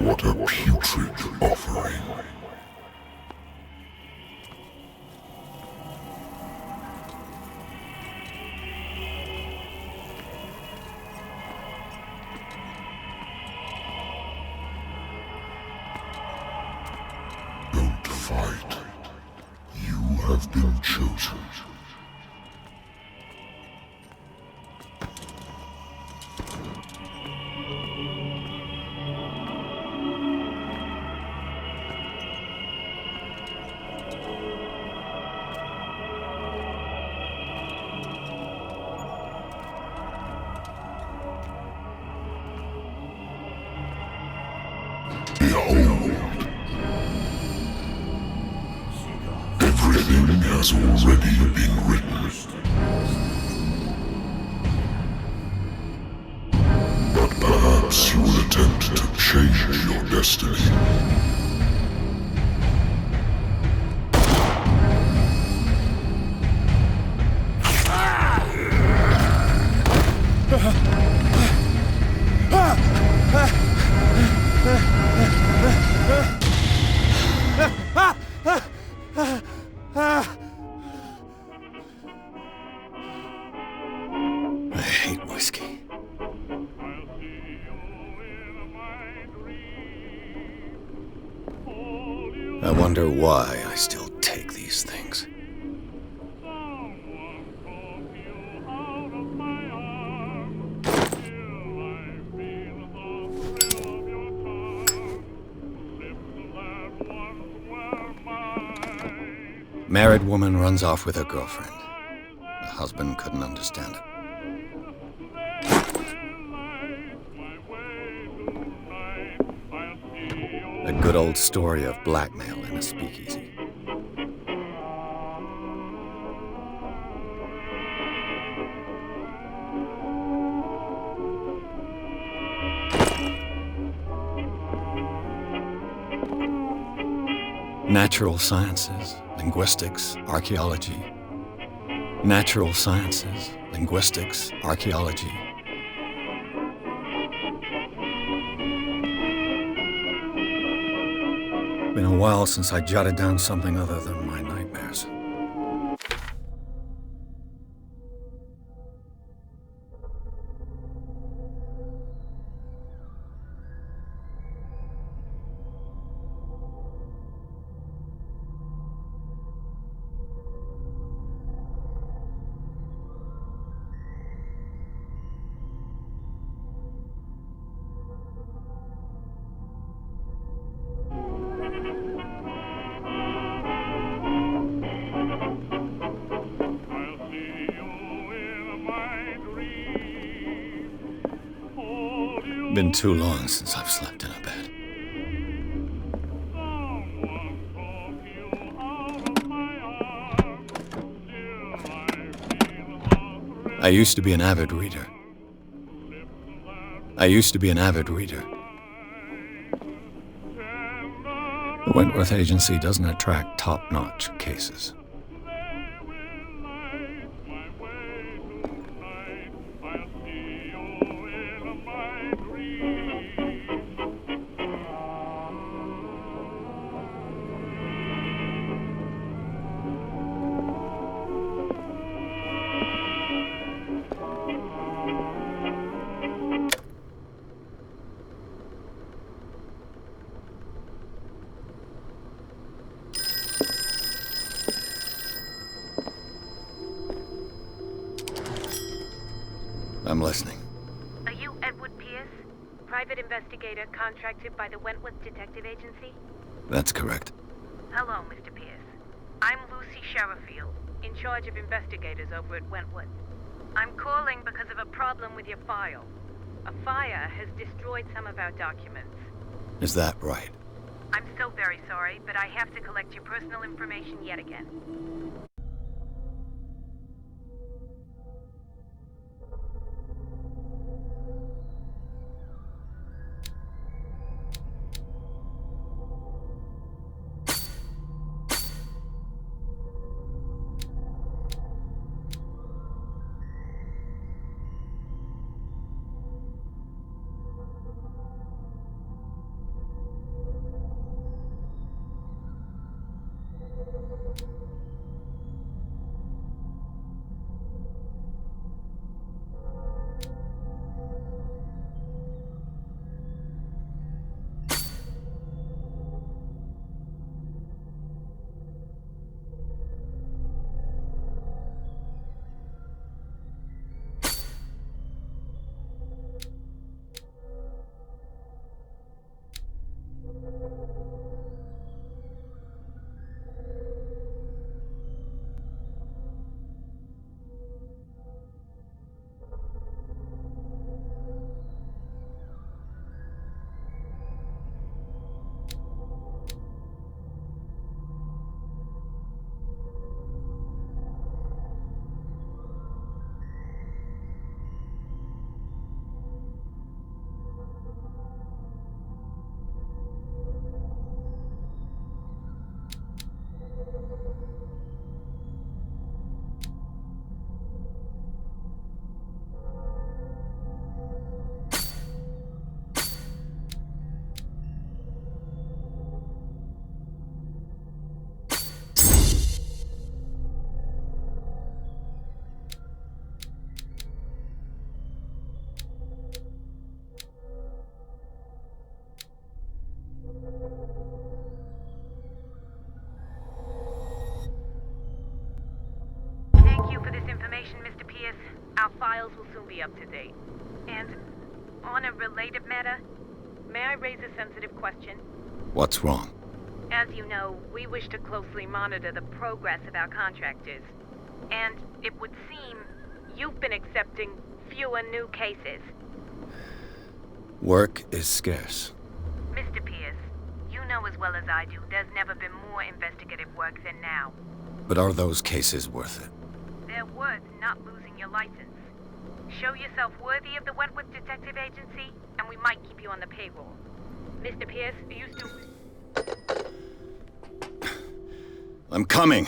What a putrid offering. Don't fight. You have been chosen. Behold, everything has already been written. But perhaps you will attempt to change your destiny. I hate whiskey. I wonder why I still take these things. Married woman runs off with her girlfriend. The husband couldn't understand it. A good old story of blackmail in a speakeasy. Natural sciences, linguistics, archaeology. Natural sciences, linguistics, archaeology. Been a while since I jotted down something other than my nightmares. Been too long since I've slept in a bed. I used to be an avid reader. The Wentworth Agency doesn't attract top-notch cases. I'm listening. Are you Edward Pierce, private investigator contracted by the Wentworth Detective Agency? That's correct. Hello, Mr. Pierce. I'm Lucy Sherifield, in charge of investigators over at Wentworth. I'm calling because of a problem with your file. A fire has destroyed some of our documents. Is that right? I'm so very sorry, but I have to collect your personal information yet again. be up to date. And on a related matter, may I raise a sensitive question? What's wrong? As you know, we wish to closely monitor the progress of our contractors. And it would seem you've been accepting fewer new cases. Work is scarce. Mr. Pierce, you know as well as I do, there's never been more investigative work than now. But are those cases worth it? They're worth not losing your license. Show yourself worthy of the Wentworth Detective Agency, and we might keep you on the payroll. Mr. Pierce, are you still... I'm coming.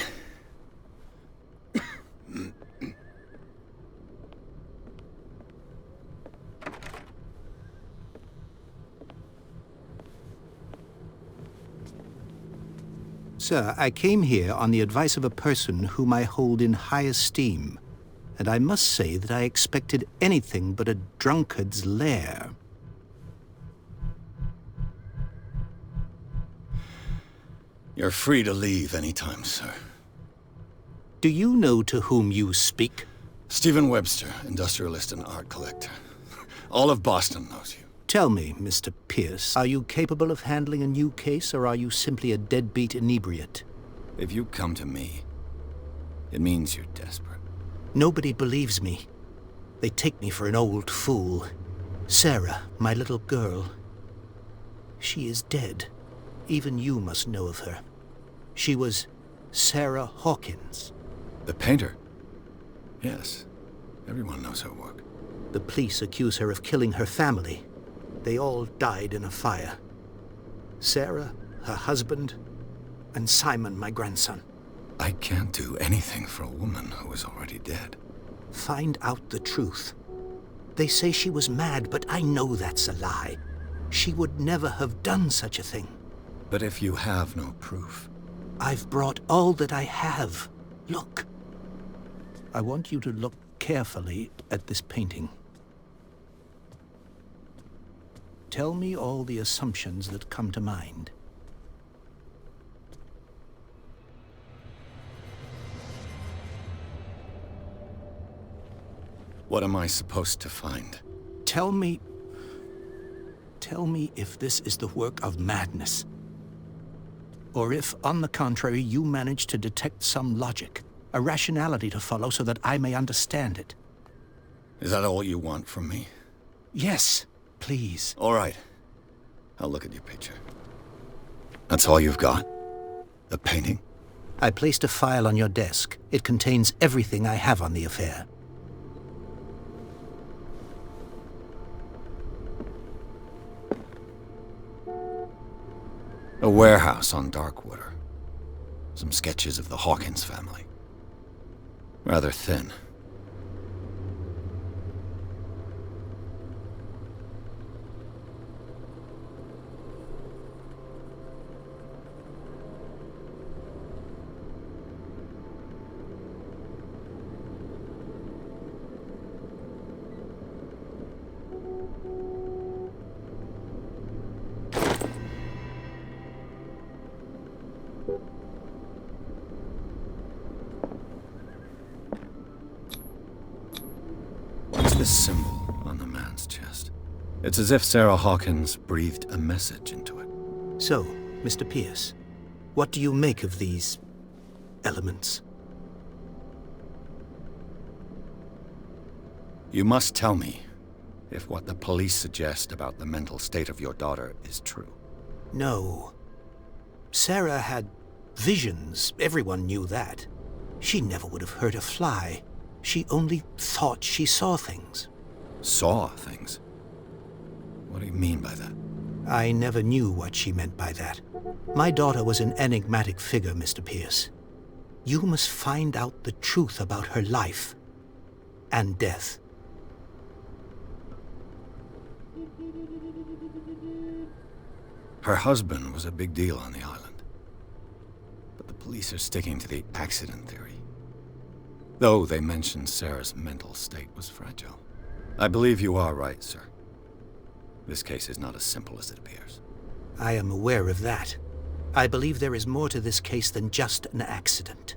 Sir, I came here on the advice of a person whom I hold in high esteem, and I must say that I expected anything but a drunkard's lair. You're free to leave anytime, sir. Do you know to whom you speak? Stephen Webster, industrialist and art collector. All of Boston knows you. Tell me, Mr. Pierce, are you capable of handling a new case, or are you simply a deadbeat inebriate? If you come to me, it means you're desperate. Nobody believes me. They take me for an old fool. Sarah, my little girl, she is dead. Even you must know of her. She was Sarah Hawkins. The painter? Yes. Everyone knows her work. The police accuse her of killing her family. They all died in a fire. Sarah, her husband, and Simon, my grandson. I can't do anything for a woman who is already dead. Find out the truth. They say she was mad, but I know that's a lie. She would never have done such a thing. But if you have no proof... I've brought all that I have. Look. I want you to look carefully at this painting. Tell me all the assumptions that come to mind. What am I supposed to find? Tell me if this is the work of madness. Or if, on the contrary, you manage to detect some logic, a rationality to follow so that I may understand it. Is that all you want from me? Yes, please. All right. I'll look at your picture. That's all you've got? The painting? I placed a file on your desk. It contains everything I have on the affair. A warehouse on Darkwater. Some sketches of the Hawkins family. Rather thin. What's this symbol on the man's chest? It's as if Sarah Hawkins breathed a message into it. So, Mr. Pierce, what do you make of these elements? You must tell me if what the police suggest about the mental state of your daughter is true. No. Sarah had visions. Everyone knew that. She never would have hurt a fly. She only thought she saw things. Saw things? What do you mean by that? I never knew what she meant by that. My daughter was an enigmatic figure, Mr. Pierce. You must find out the truth about her life and death. Her husband was a big deal on the island. But the police are sticking to the accident theory. Though they mentioned Sarah's mental state was fragile. I believe you are right, sir. This case is not as simple as it appears. I am aware of that. I believe there is more to this case than just an accident.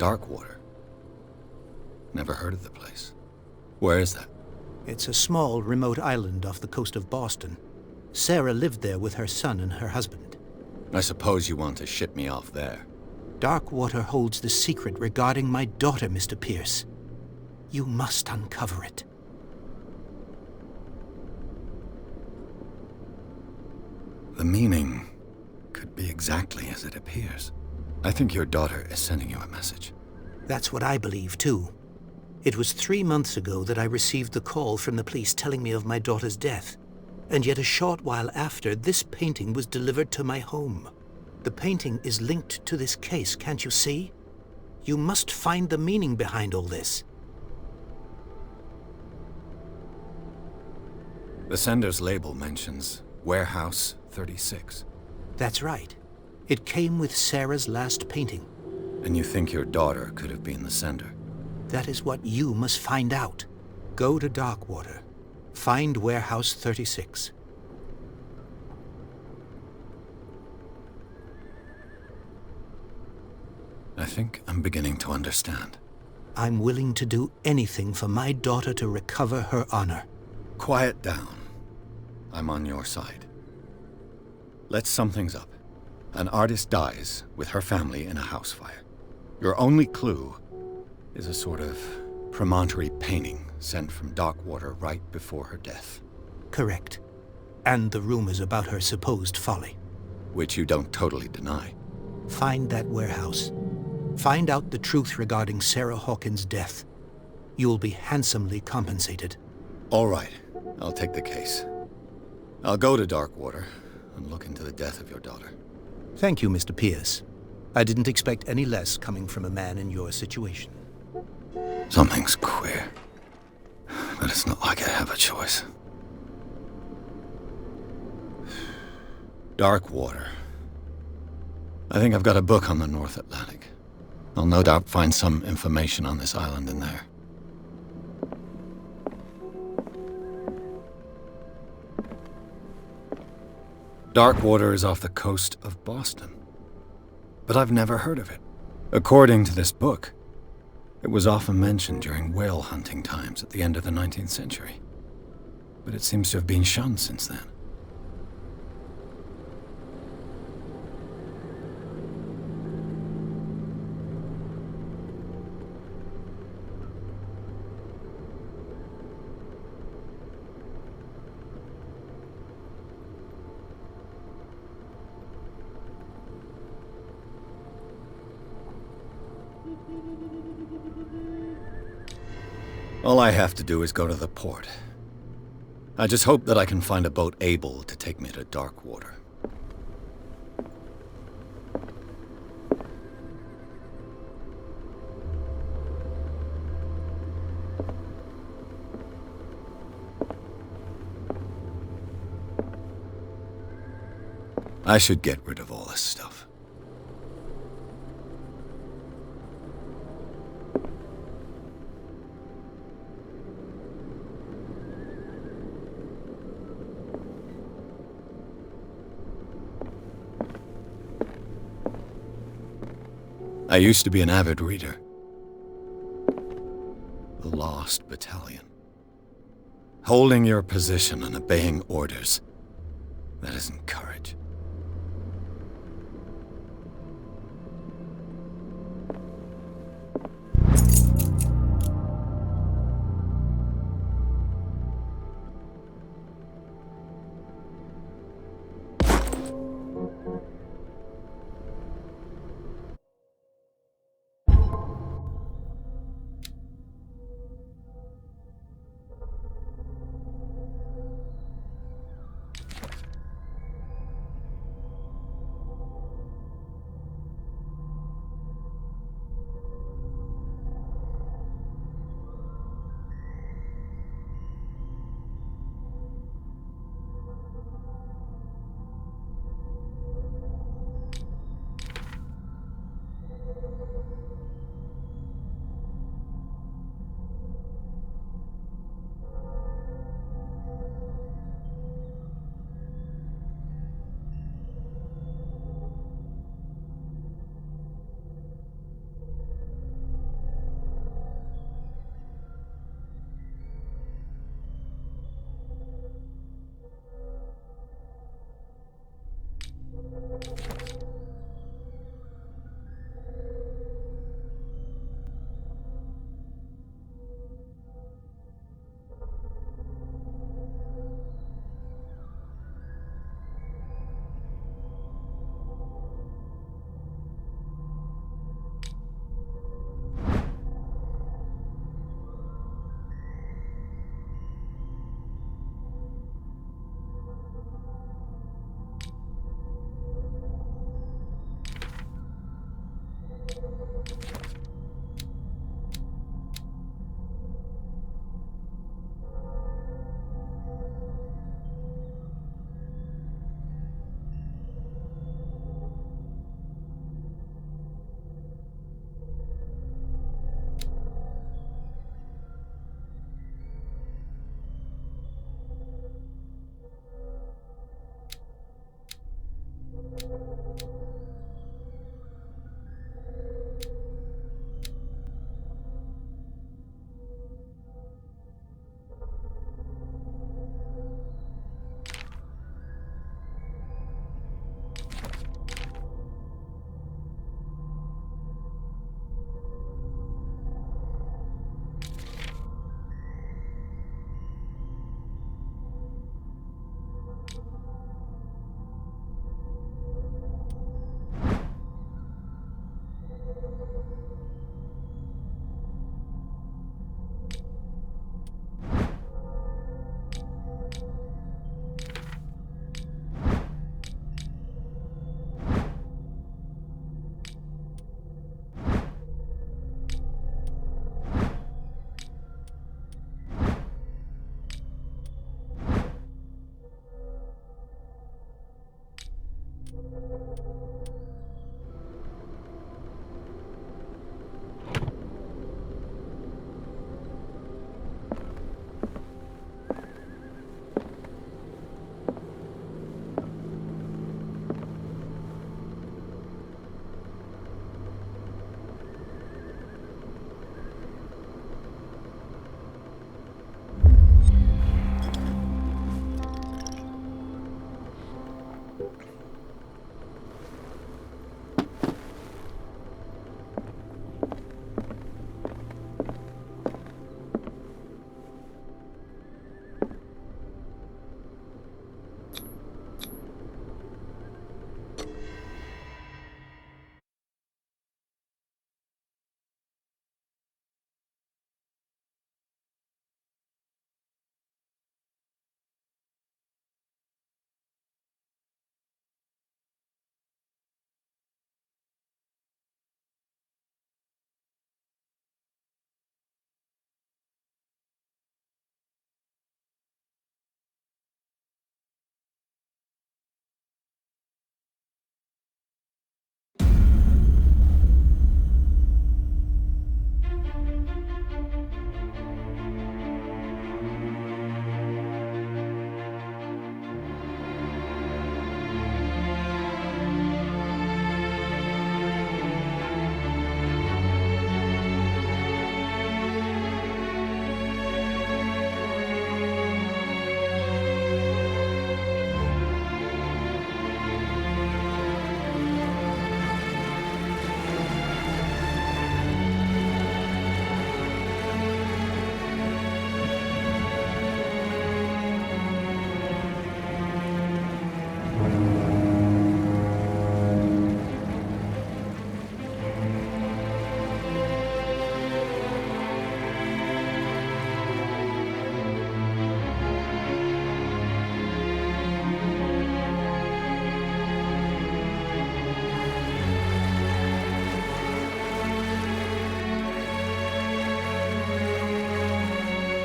Darkwater. Never heard of the place. Where is that? It's a small, remote island off the coast of Boston. Sarah lived there with her son and her husband. I suppose you want to ship me off there. Darkwater holds the secret regarding my daughter, Mr. Pierce. You must uncover it. The meaning could be exactly as it appears. I think your daughter is sending you a message. That's what I believe, too. It was 3 months ago that I received the call from the police telling me of my daughter's death. And yet a short while after, this painting was delivered to my home. The painting is linked to this case, can't you see? You must find the meaning behind all this. The sender's label mentions Warehouse 36. That's right. It came with Sarah's last painting. And you think your daughter could have been the sender? That is what you must find out. Go to Darkwater. Find Warehouse 36. I think I'm beginning to understand. I'm willing to do anything for my daughter to recover her honor. Quiet down. I'm on your side. Let's sum things up. An artist dies with her family in a house fire. Your only clue is a sort of promontory painting sent from Darkwater right before her death. Correct. And the rumors about her supposed folly. Which you don't totally deny. Find that warehouse. Find out the truth regarding Sarah Hawkins' death. You'll be handsomely compensated. All right. I'll take the case. I'll go to Darkwater and look into the death of your daughter. Thank you, Mr. Pierce. I didn't expect any less coming from a man in your situation. Something's queer. But it's not like I have a choice. Darkwater. I think I've got a book on the North Atlantic. I'll no doubt find some information on this island in there. Darkwater is off the coast of Boston. But I've never heard of it. According to this book, it was often mentioned during whale hunting times at the end of the 19th century. But it seems to have been shunned since then. All I have to do is go to the port. I just hope that I can find a boat able to take me to Darkwater. I should get rid of all this stuff. I used to be an avid reader. The Lost Battalion. Holding your position and obeying orders. That isn't courage.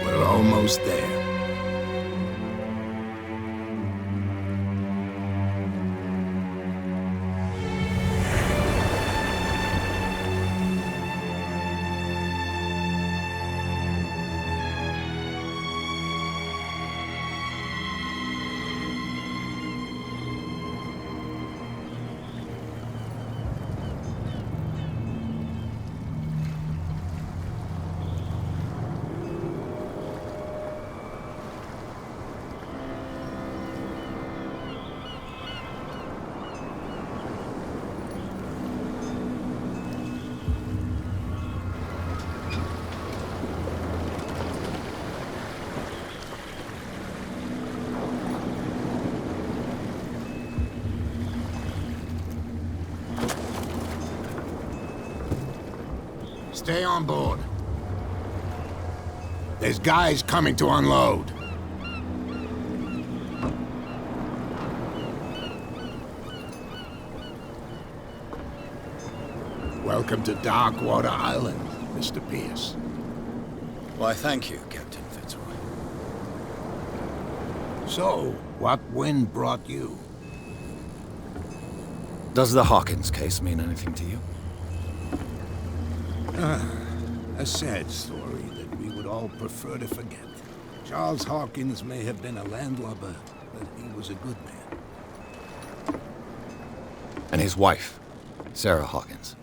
We're almost there. Stay on board. There's guys coming to unload. Welcome to Darkwater Island, Mr. Pierce. Why, thank you, Captain Fitzroy. So, what wind brought you? Does the Hawkins case mean anything to you? A sad story that we would all prefer to forget. Charles Hawkins may have been a landlubber, but he was a good man. And his wife, Sarah Hawkins.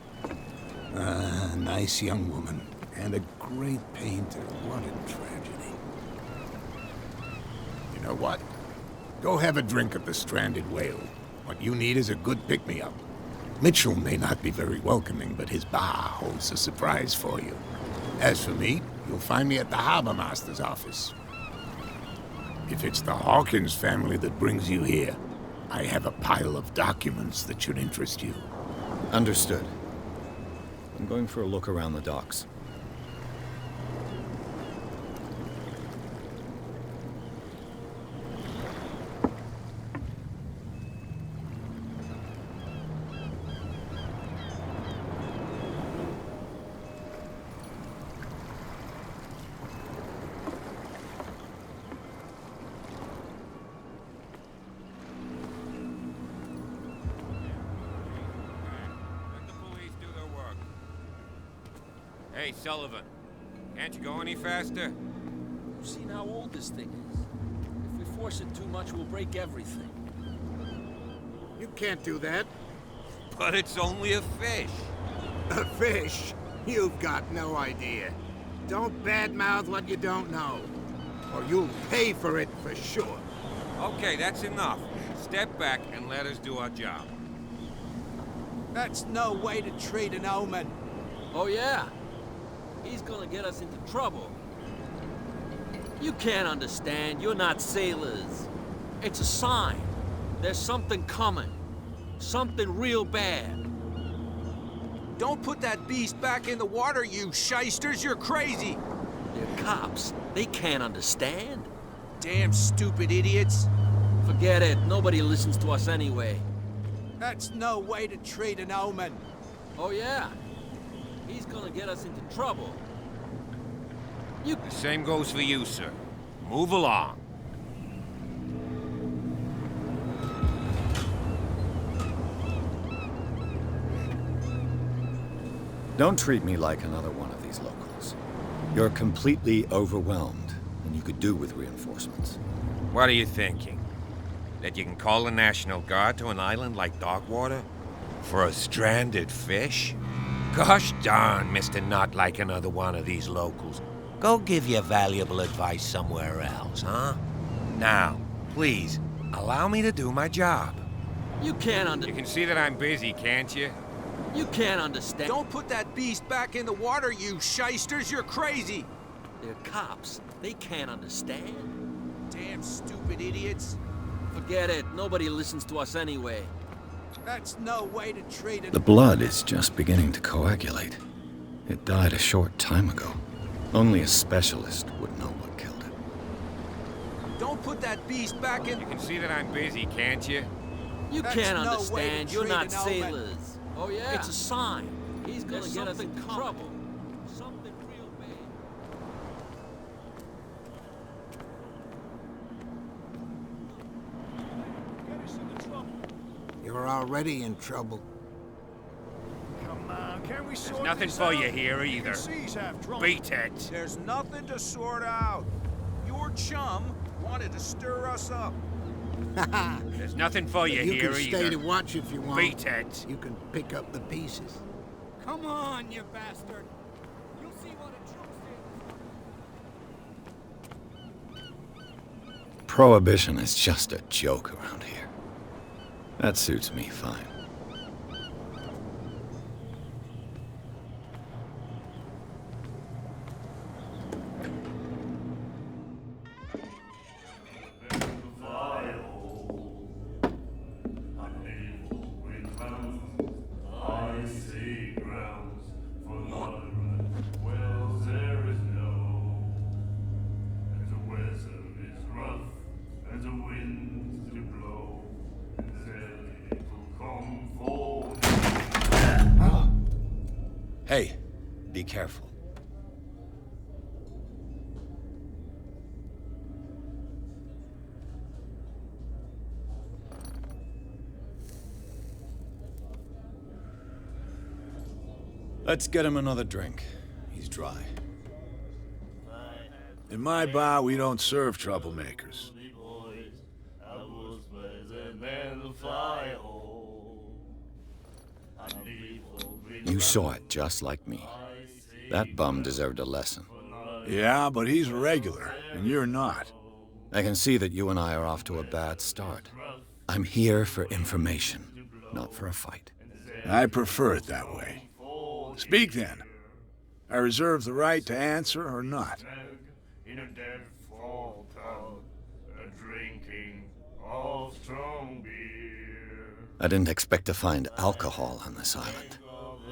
A nice young woman, and a great painter. What a tragedy. You know what? Go have a drink at the Stranded Whale. What you need is a good pick-me-up. Mitchell may not be very welcoming, but his bar holds a surprise for you. As for me, you'll find me at the Harbor Master's office. If it's the Hawkins family that brings you here, I have a pile of documents that should interest you. Understood. I'm going for a look around the docks. Hey, Sullivan. Can't you go any faster? You've seen how old this thing is. If we force it too much, we'll break everything. You can't do that. But it's only a fish. A fish? You've got no idea. Don't badmouth what you don't know, or you'll pay for it for sure. Okay, that's enough. Step back and let us do our job. That's no way to treat an omen. Oh, yeah? He's gonna get us into trouble. You can't understand. You're not sailors. It's a sign. There's something coming. Something real bad. Don't put that beast back in the water, you shysters! You're crazy! They're cops. They can't understand. Damn stupid idiots! Forget it. Nobody listens to us anyway. That's no way to treat an omen. Oh, yeah? He's gonna get us into trouble. The same goes for you, sir. Move along. Don't treat me like another one of these locals. You're completely overwhelmed, and you could do with reinforcements. What are you thinking? That you can call the National Guard to an island like Darkwater? For a stranded fish? Gosh darn, Mr. Not Like Another One of these locals. Go give your valuable advice somewhere else, huh? Now, please, allow me to do my job. You can't You can see that I'm busy, can't you? You can't understand. Don't put that beast back in the water, you shysters! You're crazy! They're cops. They can't understand. Damn stupid idiots! Forget it. Nobody listens to us anyway. That's no way to treat it. The blood is just beginning to coagulate. It died a short time ago. Only a specialist would know what killed it. Don't put that beast back in. You can see that I'm busy, can't you? You That's can't no understand. way to You're treat not an old man. sailors. Oh yeah. It's a sign. He's gonna get us in trouble. Something real bad. You're already in trouble. Come on, can we sort Nothing this for out? you here You either. can see he's half drunk. Beat it. There's nothing to sort out. Your chum wanted to stir us up. There's nothing for you, You here can either. stay to watch if you want. Beat it. You can pick up the pieces. Come on, you bastard. You'll see what a true sailor. Prohibition is just a joke around here. That suits me fine. Hey, be careful. Let's get him another drink. He's dry. In my bar, we don't serve troublemakers. You saw it just like me. That bum deserved a lesson. Yeah, but he's a regular, and you're not. I can see that you and I are off to a bad start. I'm here for information, not for a fight. I prefer it that way. Speak then. I reserve the right to answer or not. In a dead fall town, drinking of strong beer. I didn't expect to find alcohol on this island.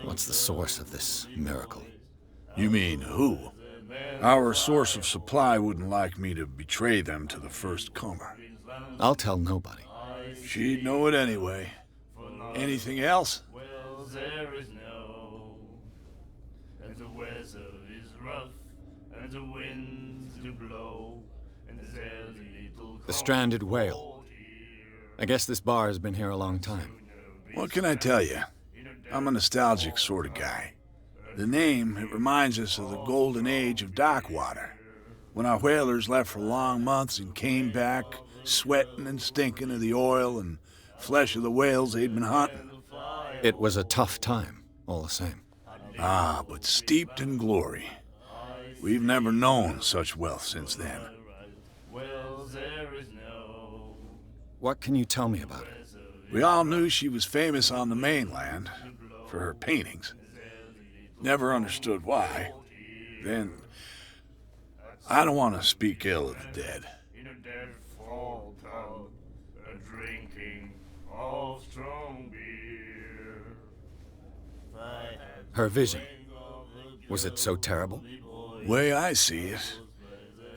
What's the source of this miracle? You mean who? Our source of supply wouldn't like me to betray them to the first comer. I'll tell nobody. She'd know it anyway. Anything else? Well, there is no. And the weather is rough, and the winds do blow, and there's a little The stranded whale. I guess this bar has been here a long time. What can I tell you? I'm a nostalgic sort of guy. The name, it reminds us of the golden age of Darkwater, when our whalers left for long months and came back sweating and stinking of the oil and flesh of the whales they'd been hunting. It was a tough time, all the same. Ah, but steeped in glory. We've never known such wealth since then. Well, there is no. What can you tell me about it? We all knew she was famous on the mainland for her paintings. Never understood why. Then, I don't want to speak ill of the dead. In a dead fall town, drinking of strong beer. Her vision. Was it so terrible? Way I see it,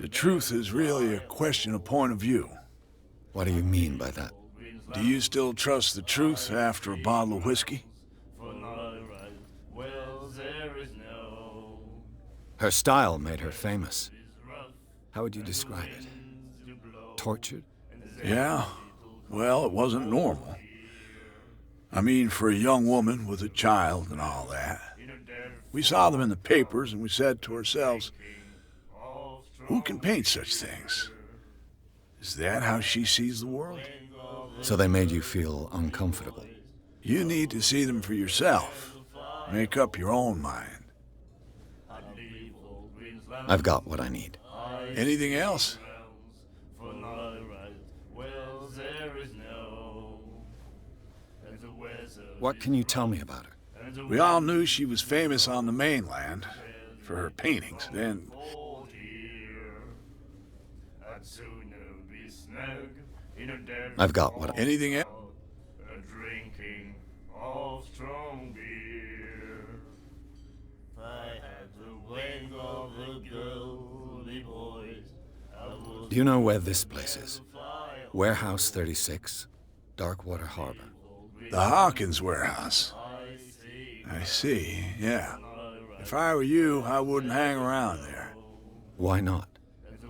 the truth is really a question of point of view. What do you mean by that? Do you still trust the truth after a bottle of whiskey? Well, there is no. Her style made her famous. How would you describe it? Tortured? Yeah. Well, it wasn't normal. I mean, for a young woman with a child and all that. We saw them in the papers, and we said to ourselves, who can paint such things? Is that how she sees the world? So they made you feel uncomfortable? You need to see them for yourself. Make up your own mind. I've got what I need. Anything else? What can you tell me about her? We all knew she was famous on the mainland for her paintings. Then I've got what I... anything else? Drinking of strong beer. I had the wing of the girly boys. Do you know where this place is? Warehouse 36, Darkwater Harbor. The Hawkins warehouse. I see, yeah. If I were you, I wouldn't hang around there. Why not?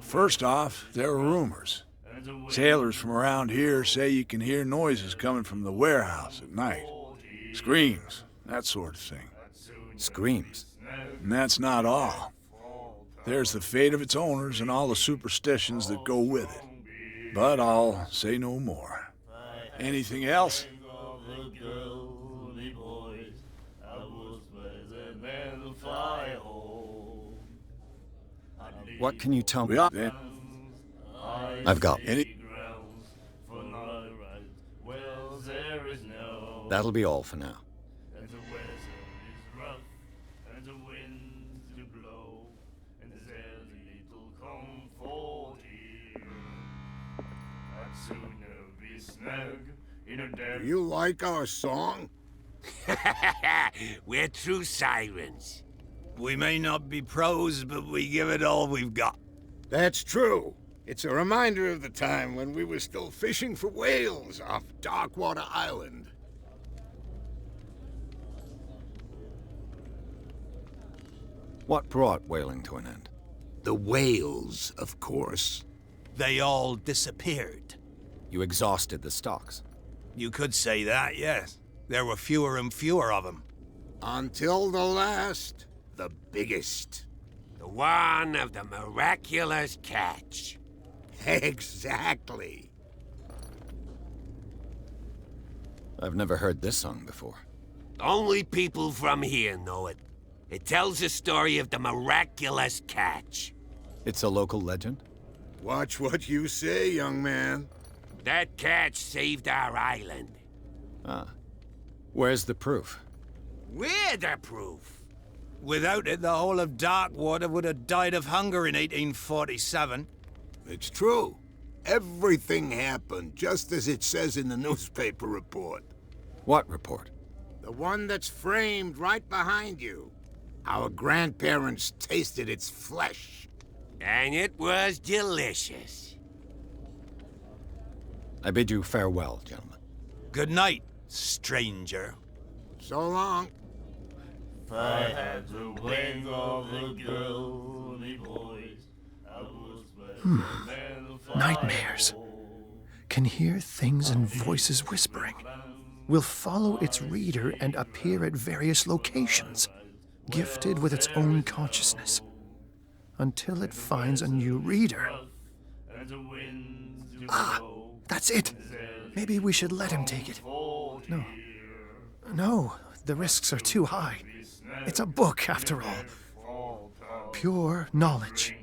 First off, there are rumors. Sailors from around here say you can hear noises coming from the warehouse at night. Screams, that sort of thing. Screams? And that's not all. There's the fate of its owners and all the superstitions that go with it. But I'll say no more. Anything else? What can you tell me? We are... I've got... Any... That'll be all for now. You like our song? We're true sirens. We may not be pros, but we give it all we've got. That's true. It's a reminder of the time when we were still fishing for whales off Darkwater Island. What brought whaling to an end? The whales, of course. They all disappeared. You exhausted the stocks. You could say that, yes. There were fewer and fewer of them. Until the last, the biggest. The one of the miraculous catch. Exactly. I've never heard this song before. Only people from here know it. It tells the story of the miraculous catch. It's a local legend? Watch what you say, young man. That catch saved our island. Ah. Where's the proof? We're the proof. Without it, the whole of Darkwater would have died of hunger in 1847. It's true. Everything happened just as it says in the newspaper report. What report? The one that's framed right behind you. Our grandparents tasted its flesh. And it was delicious. I bid you farewell, gentlemen. Good night, stranger. So long. If I had the wing of the girly boys, I would Nightmares. Can hear things and voices whispering. Will follow its reader and appear at various locations, gifted with its own consciousness, until it finds a new reader. Ah, that's it. Maybe we should let him take it. No, the risks are too high. It's a book, after all. Pure knowledge.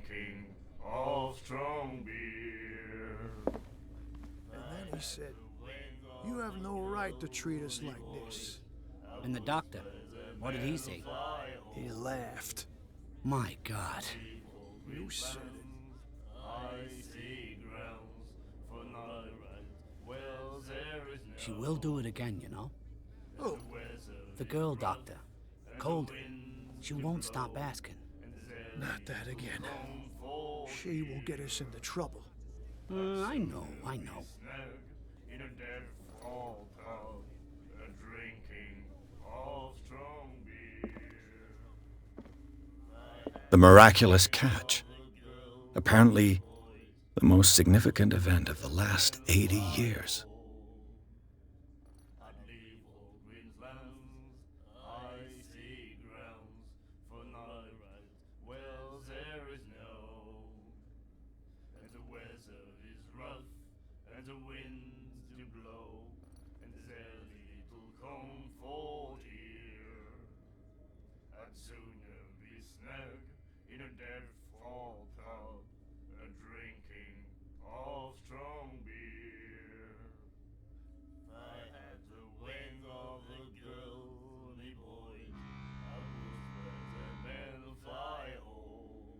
And then he said, "You have no right to treat us like this." And the doctor, what did he say? He laughed. My God. You said it. She will do it again, you know? Oh. The girl doctor. Cold. She won't stop asking. Not that again. She will get us into trouble. I know. The miraculous catch. Apparently, the most significant event of the last 80 years. and the winds do blow, and there's little comfort here. I'd sooner be snug in a dead-fall pub, a drinking of strong beer. If I had the wings of the girly boy, I would where the men fly home.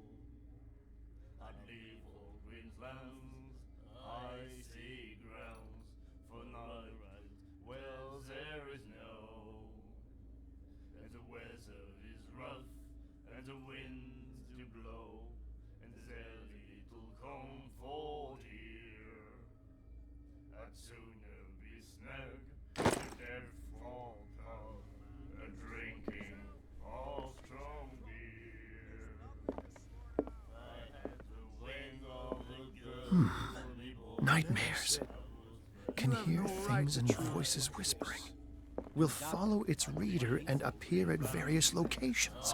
I'd leave old Queensland's icy grounds for night wells there is no. And the weather is rough, and the winds do blow, and there's little comfort here. I'd sooner be snug in a dead-fall pub, a drinking of strong beer. I had the wings of the girly boy. Nightmares. Can hear things and voices whispering. Will follow its reader and appear at various locations,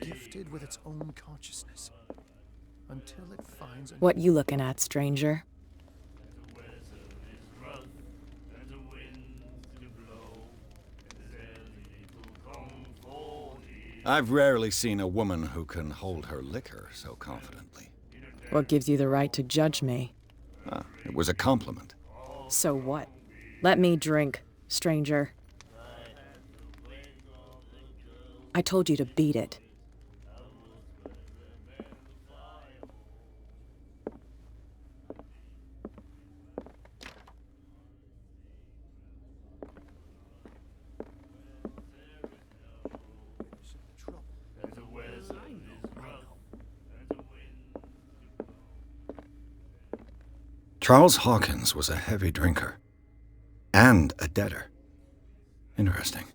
gifted with its own consciousness, until it finds a... What you looking at, stranger? I've rarely seen a woman who can hold her liquor so confidently. What gives you the right to judge me? It was a compliment. So what? Let me drink, stranger. I told you to beat it. Charles Hawkins was a heavy drinker. And a debtor. Interesting.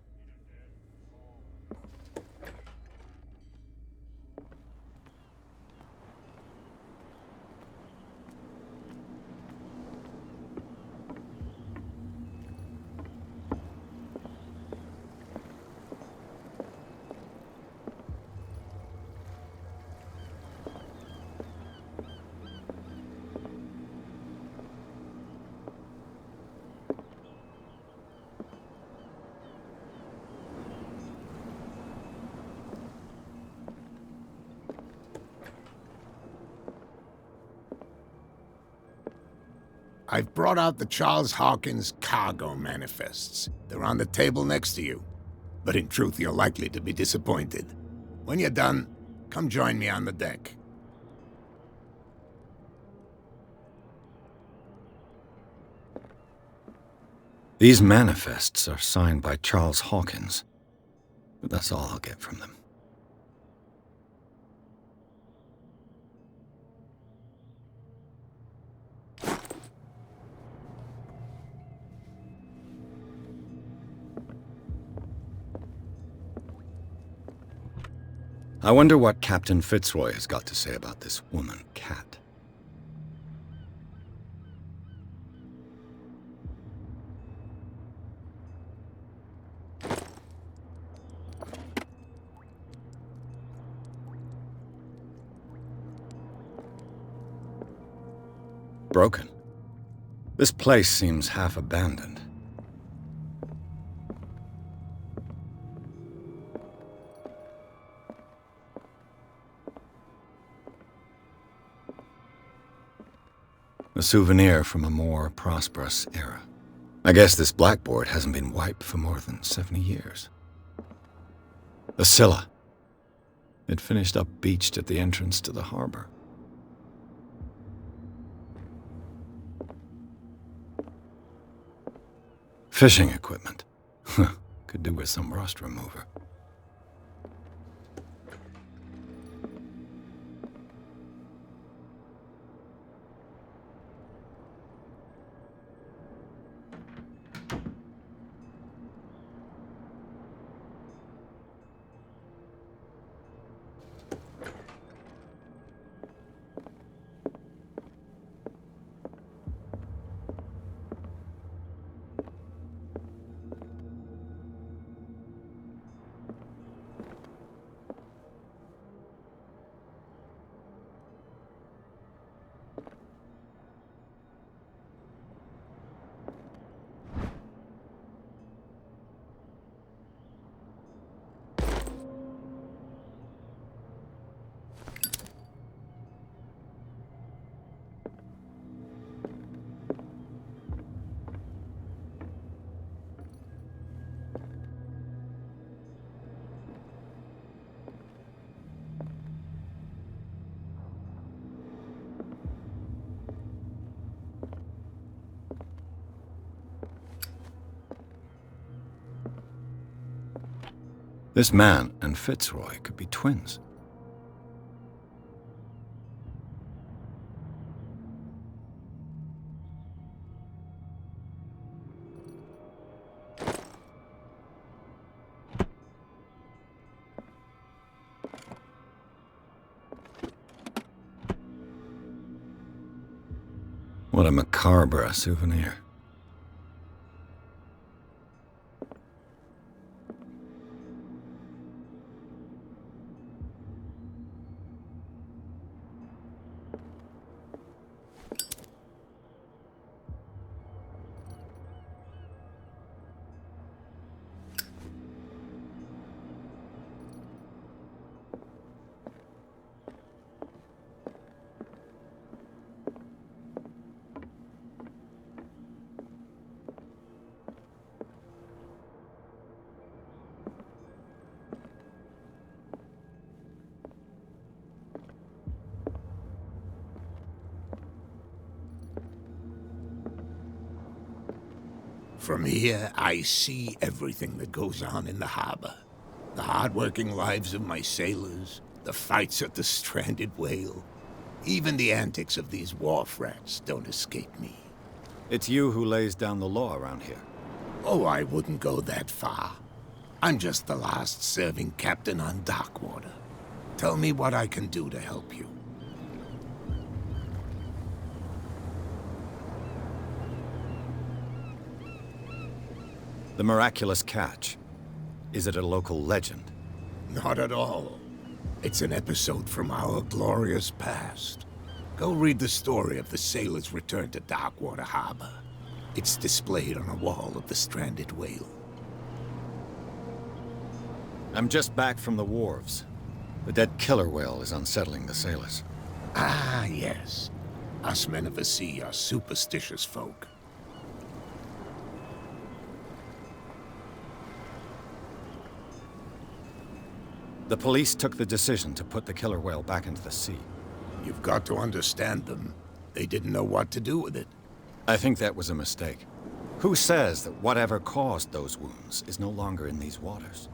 I've brought out the Charles Hawkins cargo manifests. They're on the table next to you. But in truth, you're likely to be disappointed. When you're done, come join me on the deck. These manifests are signed by Charles Hawkins. But that's all I'll get from them. I wonder what Captain Fitzroy has got to say about this woman, Cat. Broken. This place seems half abandoned. A souvenir from a more prosperous era. I guess this blackboard hasn't been wiped for more than 70 years. The Scylla. It finished up beached at the entrance to the harbor. Fishing equipment. Could do with some rust remover. This man and Fitzroy could be twins. What a macabre souvenir. From here, I see everything that goes on in the harbor. The hard-working lives of my sailors, the fights at the stranded whale. Even the antics of these wharf rats don't escape me. It's you who lays down the law around here. Oh, I wouldn't go that far. I'm just the last serving captain on Darkwater. Tell me what I can do to help you. The miraculous catch. Is it a local legend? Not at all. It's an episode from our glorious past. Go read the story of the sailors' return to Darkwater Harbor. It's displayed on a wall of the stranded whale. I'm just back from the wharves. The dead killer whale is unsettling the sailors. Ah, yes. Us men of the sea are superstitious folk. The police took the decision to put the killer whale back into the sea. You've got to understand them. They didn't know what to do with it. I think that was a mistake. Who says that whatever caused those wounds is no longer in these waters?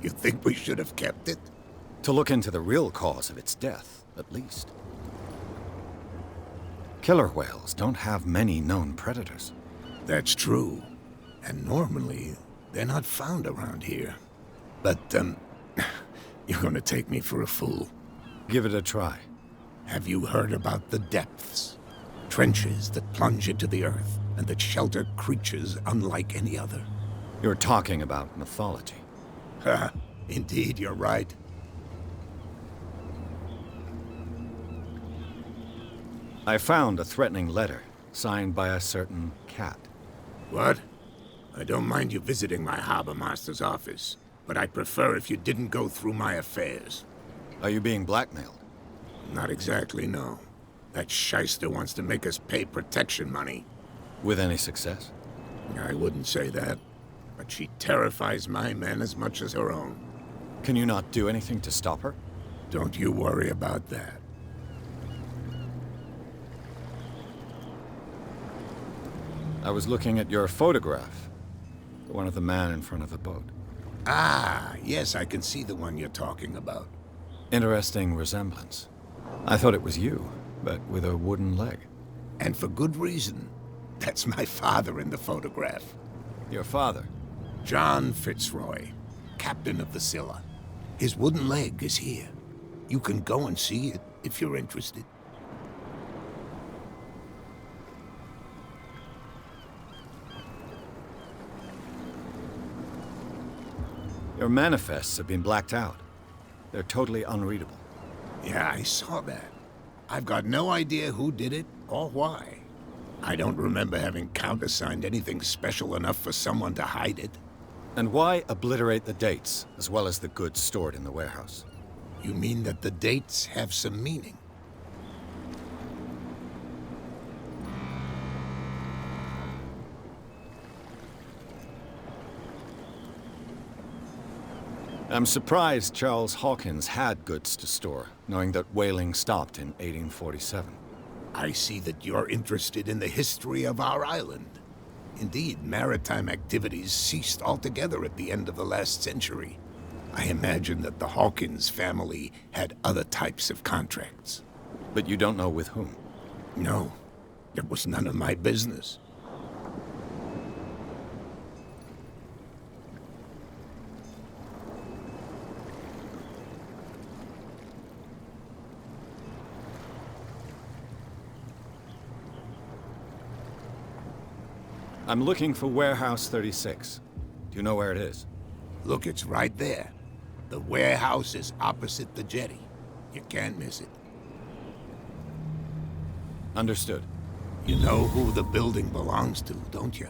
You think we should have kept it? To look into the real cause of its death, at least. Killer whales don't have many known predators. That's true. And normally, they're not found around here. But, you're gonna take me for a fool. Give it a try. Have you heard about the depths? Trenches that plunge into the earth and that shelter creatures unlike any other. You're talking about mythology. Ha! Indeed, you're right. I found a threatening letter, signed by a certain cat. What? I don't mind you visiting my harbor master's office, but I'd prefer if you didn't go through my affairs. Are you being blackmailed? Not exactly, no. That shyster wants to make us pay protection money. With any success? I wouldn't say that, but she terrifies my men as much as her own. Can you not do anything to stop her? Don't you worry about that. I was looking at your photograph. The one of the man in front of the boat. Ah, yes, I can see the one you're talking about. Interesting resemblance. I thought it was you, but with a wooden leg. And for good reason. That's my father in the photograph. Your father? John Fitzroy, captain of the Scylla. His wooden leg is here. You can go and see it if you're interested. Your manifests have been blacked out. They're totally unreadable. Yeah, I saw that. I've got no idea who did it or why. I don't remember having countersigned anything special enough for someone to hide it. And why obliterate the dates, as well as the goods stored in the warehouse? You mean that the dates have some meaning? I'm surprised Charles Hawkins had goods to store, knowing that whaling stopped in 1847. I see that you're interested in the history of our island. Indeed, maritime activities ceased altogether at the end of the last century. I imagine that the Hawkins family had other types of contracts. But you don't know with whom? No, it was none of my business. I'm looking for Warehouse 36. Do you know where it is? Look, it's right there. The warehouse is opposite the jetty. You can't miss it. Understood. You know who the building belongs to, don't you?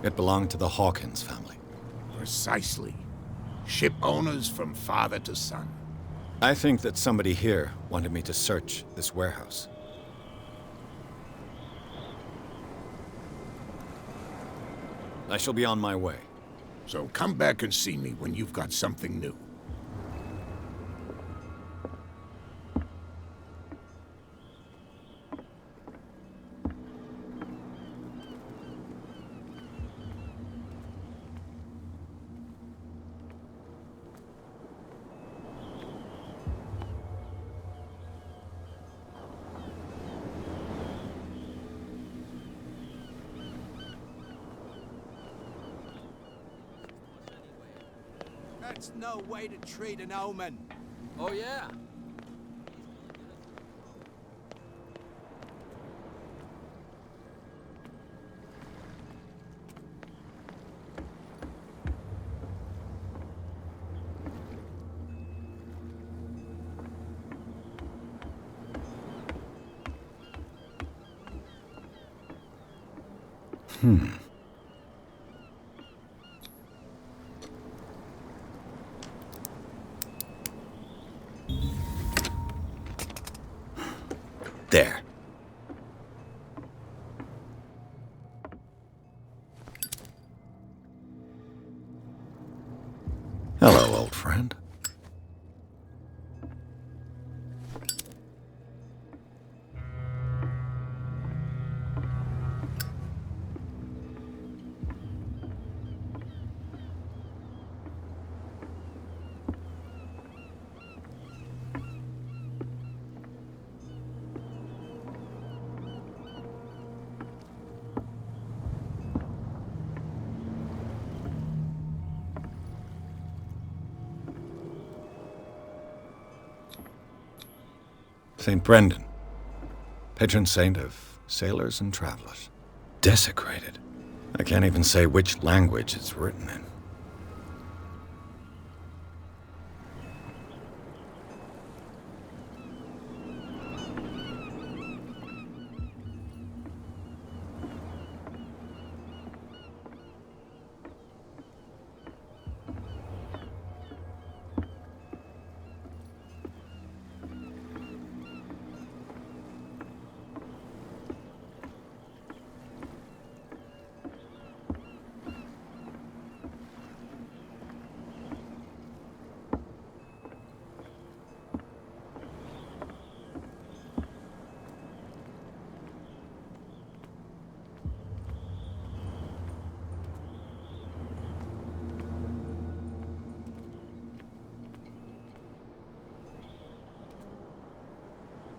It belonged to the Hawkins family. Precisely. Ship owners from father to son. I think that somebody here wanted me to search this warehouse. I shall be on my way. So come back and see me when you've got something new. That's no way to treat an omen. Oh, yeah? There. Hello, old friend. St. Brendan, patron saint of sailors and travelers. Desecrated. I can't even say which language it's written in.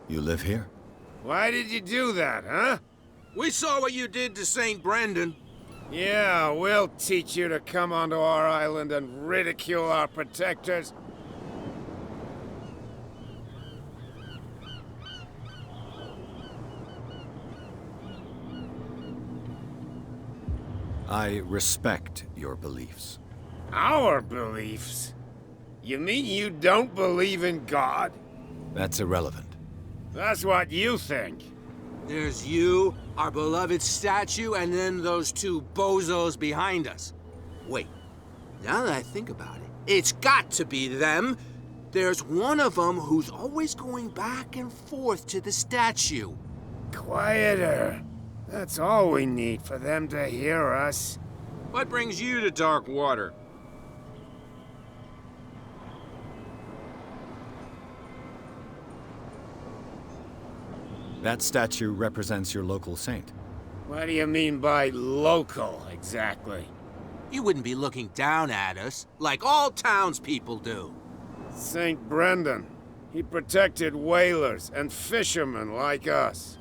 You live here? Why did you do that, huh? We saw what you did to St. Brendan. Yeah, we'll teach you to come onto our island and ridicule our protectors. I respect your beliefs. Our beliefs? You mean you don't believe in God? That's irrelevant. That's what you think. There's you, our beloved statue, and then those two bozos behind us. Wait, now that I think about it, it's got to be them. There's one of them who's always going back and forth to the statue. Quieter. That's all we need for them to hear us. What brings you to dark water? That statue represents your local saint. What do you mean by local, exactly? You wouldn't be looking down at us, like all townspeople do. St. Brendan. He protected whalers and fishermen like us.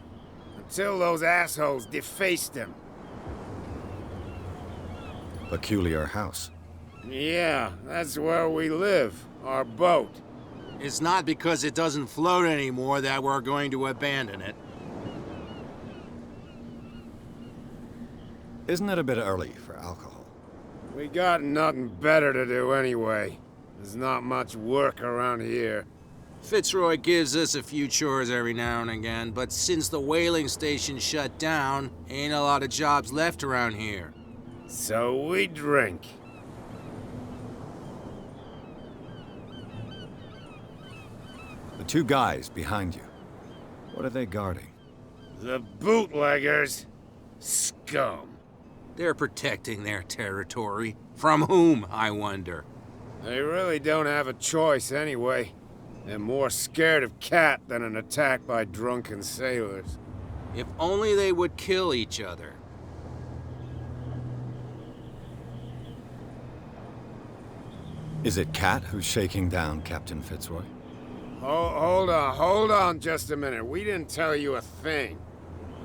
Until those assholes defaced him. Peculiar house. Yeah, that's where we live. Our boat. It's not because it doesn't float anymore that we're going to abandon it. Isn't it a bit early for alcohol? We got nothing better to do anyway. There's not much work around here. Fitzroy gives us a few chores every now and again, but since the whaling station shut down, ain't a lot of jobs left around here. So we drink. The two guys behind you. What are they guarding? The bootleggers. Scum. They're protecting their territory. From whom, I wonder? They really don't have a choice anyway. They're more scared of Cat than an attack by drunken sailors. If only they would kill each other. Is it Cat who's shaking down Captain Fitzroy? Hold on just a minute. We didn't tell you a thing.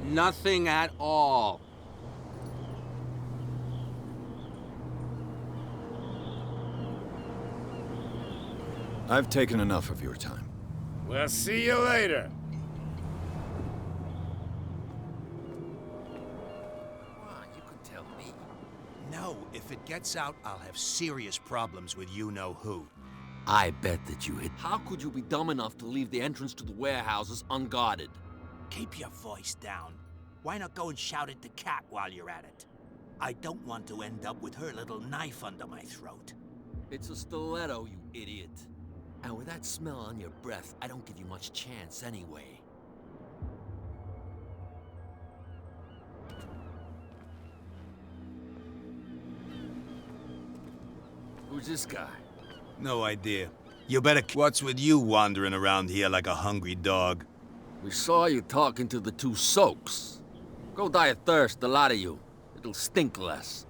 Nothing at all. I've taken enough of your time. We'll see you later. You can tell me. No, if it gets out, I'll have serious problems with you-know-who. I bet that you hit. How could you be dumb enough to leave the entrance to the warehouses unguarded? Keep your voice down. Why not go and shout at the cat while you're at it? I don't want to end up with her little knife under my throat. It's a stiletto, you idiot. And with that smell on your breath, I don't give you much chance anyway. Who's this guy? No idea. You better... What's with you wandering around here like a hungry dog? We saw you talking to the two soaks. Go die of thirst, the lot of you. It'll stink less.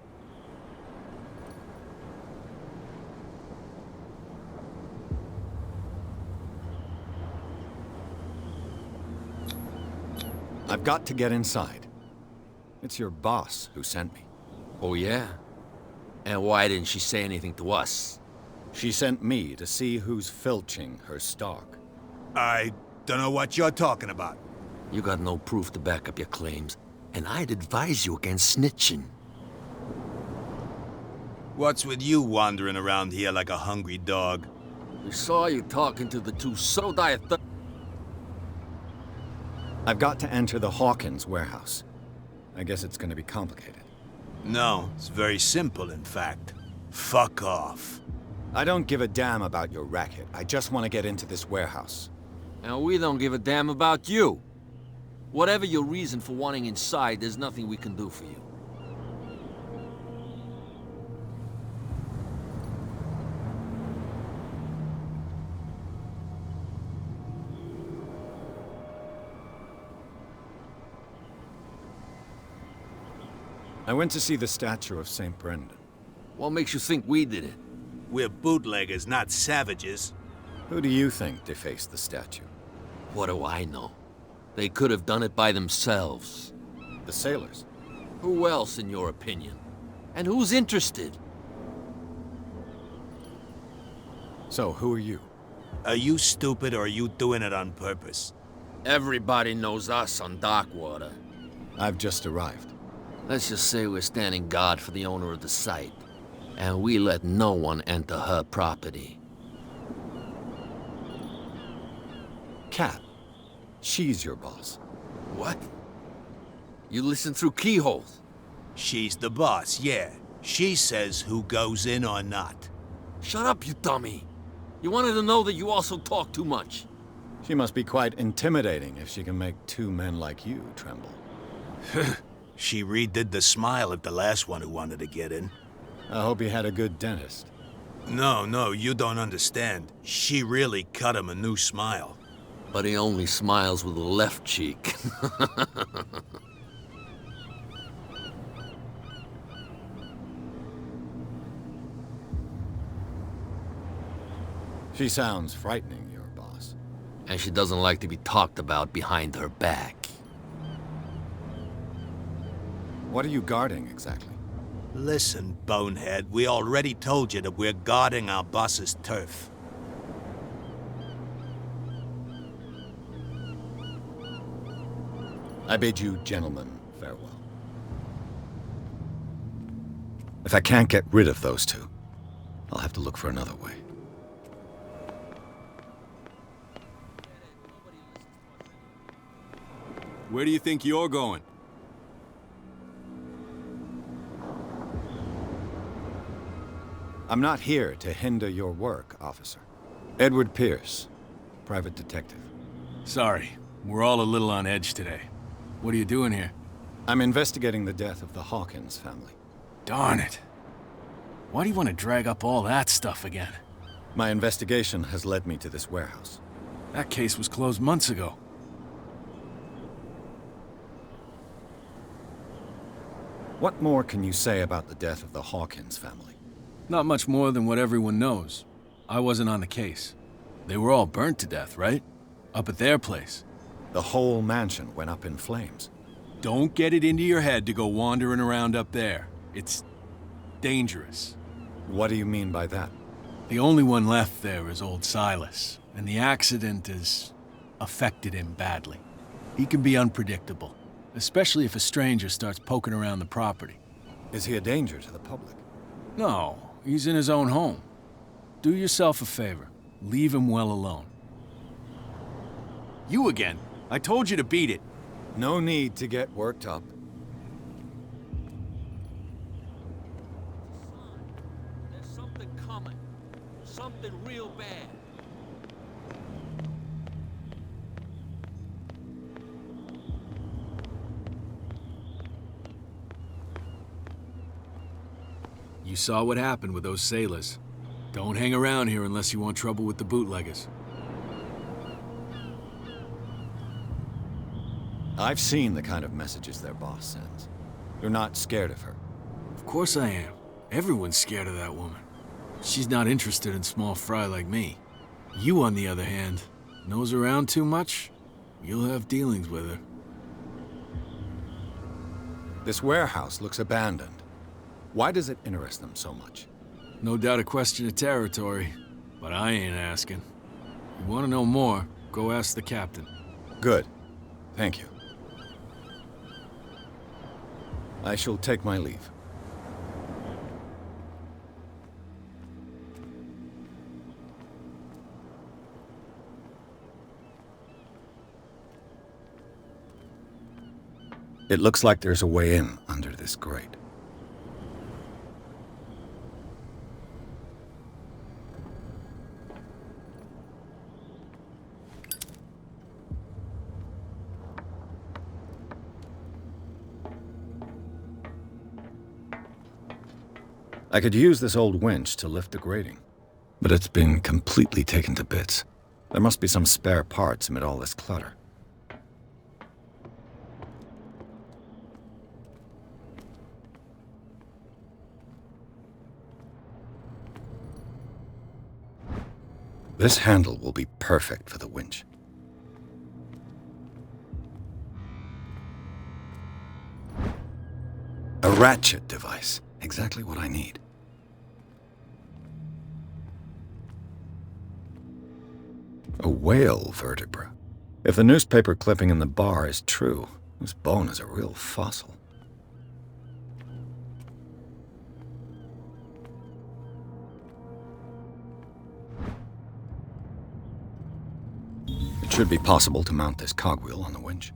I've got to get inside. It's your boss who sent me. Oh, yeah? And why didn't she say anything to us? She sent me to see who's filching her stock. I don't know what you're talking about. You got no proof to back up your claims, and I'd advise you against snitching. What's with you wandering around here like a hungry dog? We saw you talking to the two so diet. I've got to enter the Hawkins warehouse. I guess it's gonna be complicated. No, it's very simple, in fact. Fuck off. I don't give a damn about your racket. I just want to get into this warehouse. And we don't give a damn about you. Whatever your reason for wanting inside, there's nothing we can do for you. I went to see the statue of St. Brendan. What makes you think we did it? We're bootleggers, not savages. Who do you think defaced the statue? What do I know? They could have done it by themselves. The sailors? Who else, in your opinion? And who's interested? So, who are you? Are you stupid or are you doing it on purpose? Everybody knows us on Darkwater. I've just arrived. Let's just say we're standing guard for the owner of the site. And we let no one enter her property. Cat. She's your boss. What? You listen through keyholes? She's the boss, yeah. She says who goes in or not. Shut up, you dummy. You wanted to know that you also talk too much. She must be quite intimidating if she can make two men like you tremble. She redid the smile at the last one who wanted to get in. I hope he had a good dentist. No, you don't understand. She really cut him a new smile. but he only smiles with the left cheek. She sounds frightening, your boss. And she doesn't like to be talked about behind her back. What are you guarding, exactly? Listen, bonehead, we already told you that we're guarding our boss's turf. I bid you gentlemen farewell. If I can't get rid of those two, I'll have to look for another way. Where do you think you're going? I'm not here to hinder your work, officer. Edward Pierce, private detective. Sorry, we're all a little on edge today. What are you doing here? I'm investigating the death of the Hawkins family. Darn it. Why do you want to drag up all that stuff again? My investigation has led me to this warehouse. That case was closed months ago. What more can you say about the death of the Hawkins family? Not much more than what everyone knows. I wasn't on the case. They were all burnt to death, right? Up at their place. The whole mansion went up in flames. Don't get it into your head to go wandering around up there. It's dangerous. What do you mean by that? The only one left there is old Silas, and the accident has affected him badly. He can be unpredictable, especially if a stranger starts poking around the property. Is he a danger to the public? No, he's in his own home. Do yourself a favor. Leave him well alone. You again. I told you to beat it. No need to get worked up. There's something coming. Something real bad. You saw what happened with those sailors. Don't hang around here unless you want trouble with the bootleggers. I've seen the kind of messages their boss sends. You're not scared of her. Of course I am. Everyone's scared of that woman. She's not interested in small fry like me. You, on the other hand, nose around too much, you'll have dealings with her. This warehouse looks abandoned. Why does it interest them so much? No doubt a question of territory, but I ain't asking. You want to know more, go ask the captain. Good. Thank you. I shall take my leave. It looks like there's a way in under this grate. I could use this old winch to lift the grating, but it's been completely taken to bits. There must be some spare parts amid all this clutter. This handle will be perfect for the winch. A ratchet device, exactly what I need. A whale vertebra. If the newspaper clipping in the bar is true, this bone is a real fossil. It should be possible to mount this cogwheel on the winch.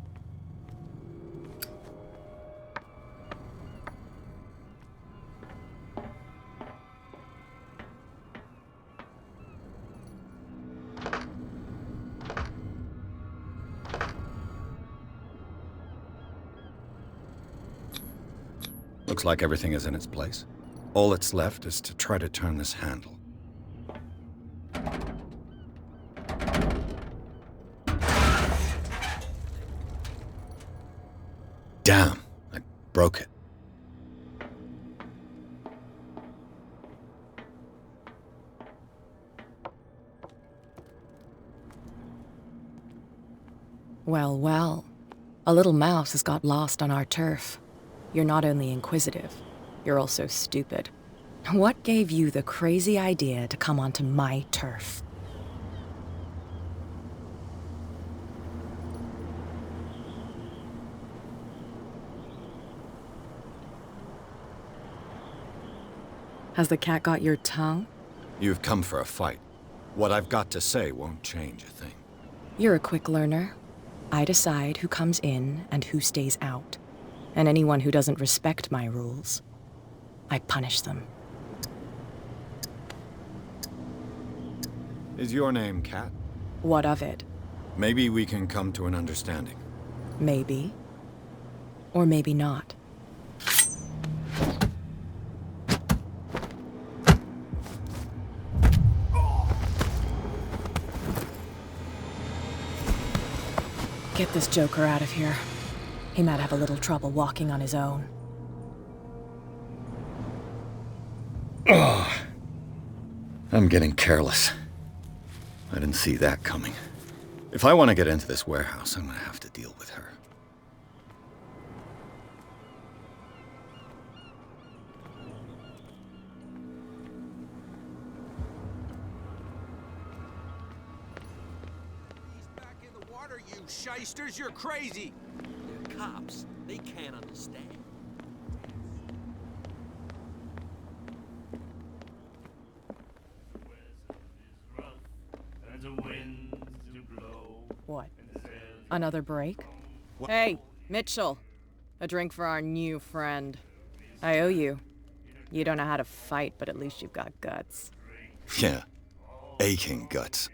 Looks like everything is in its place. All that's left is to try to turn this handle. broke it. Well, well. A little mouse has got lost on our turf. You're not only inquisitive, you're also stupid. What gave you the crazy idea to come onto my turf? Has the cat got your tongue? You've come for a fight. What I've got to say won't change a thing. You're a quick learner. I decide who comes in and who stays out. And anyone who doesn't respect my rules, I punish them. Is your name Cat? What of it? Maybe we can come to an understanding. Maybe. Or maybe not. Get this joker out of here. He might have a little trouble walking on his own. Oh, I'm getting careless. I didn't see that coming. If I want to get into this warehouse, I'm going to have to deal with her. You shysters, you're crazy! They're cops. They can't understand. What? Another break? Hey, Mitchell. A drink for our new friend. I owe you. You don't know how to fight, but at least you've got guts. Yeah, aching guts.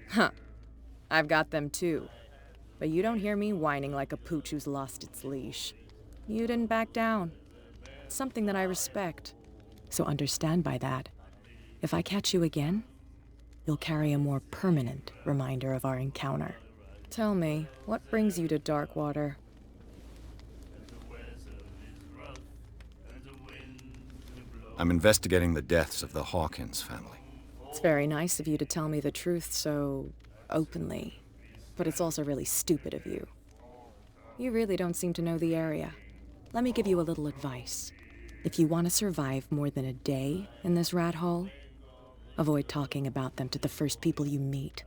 Huh. I've got them too. But you don't hear me whining like a pooch who's lost its leash. You didn't back down. It's something that I respect. So understand by that, if I catch you again, you'll carry a more permanent reminder of our encounter. Tell me, what brings you to Darkwater? I'm investigating the deaths of the Hawkins family. It's very nice of you to tell me the truth so openly. But it's also really stupid of you. You really don't seem to know the area. Let me give you a little advice. If you want to survive more than a day in this rat hole, avoid talking about them to the first people you meet.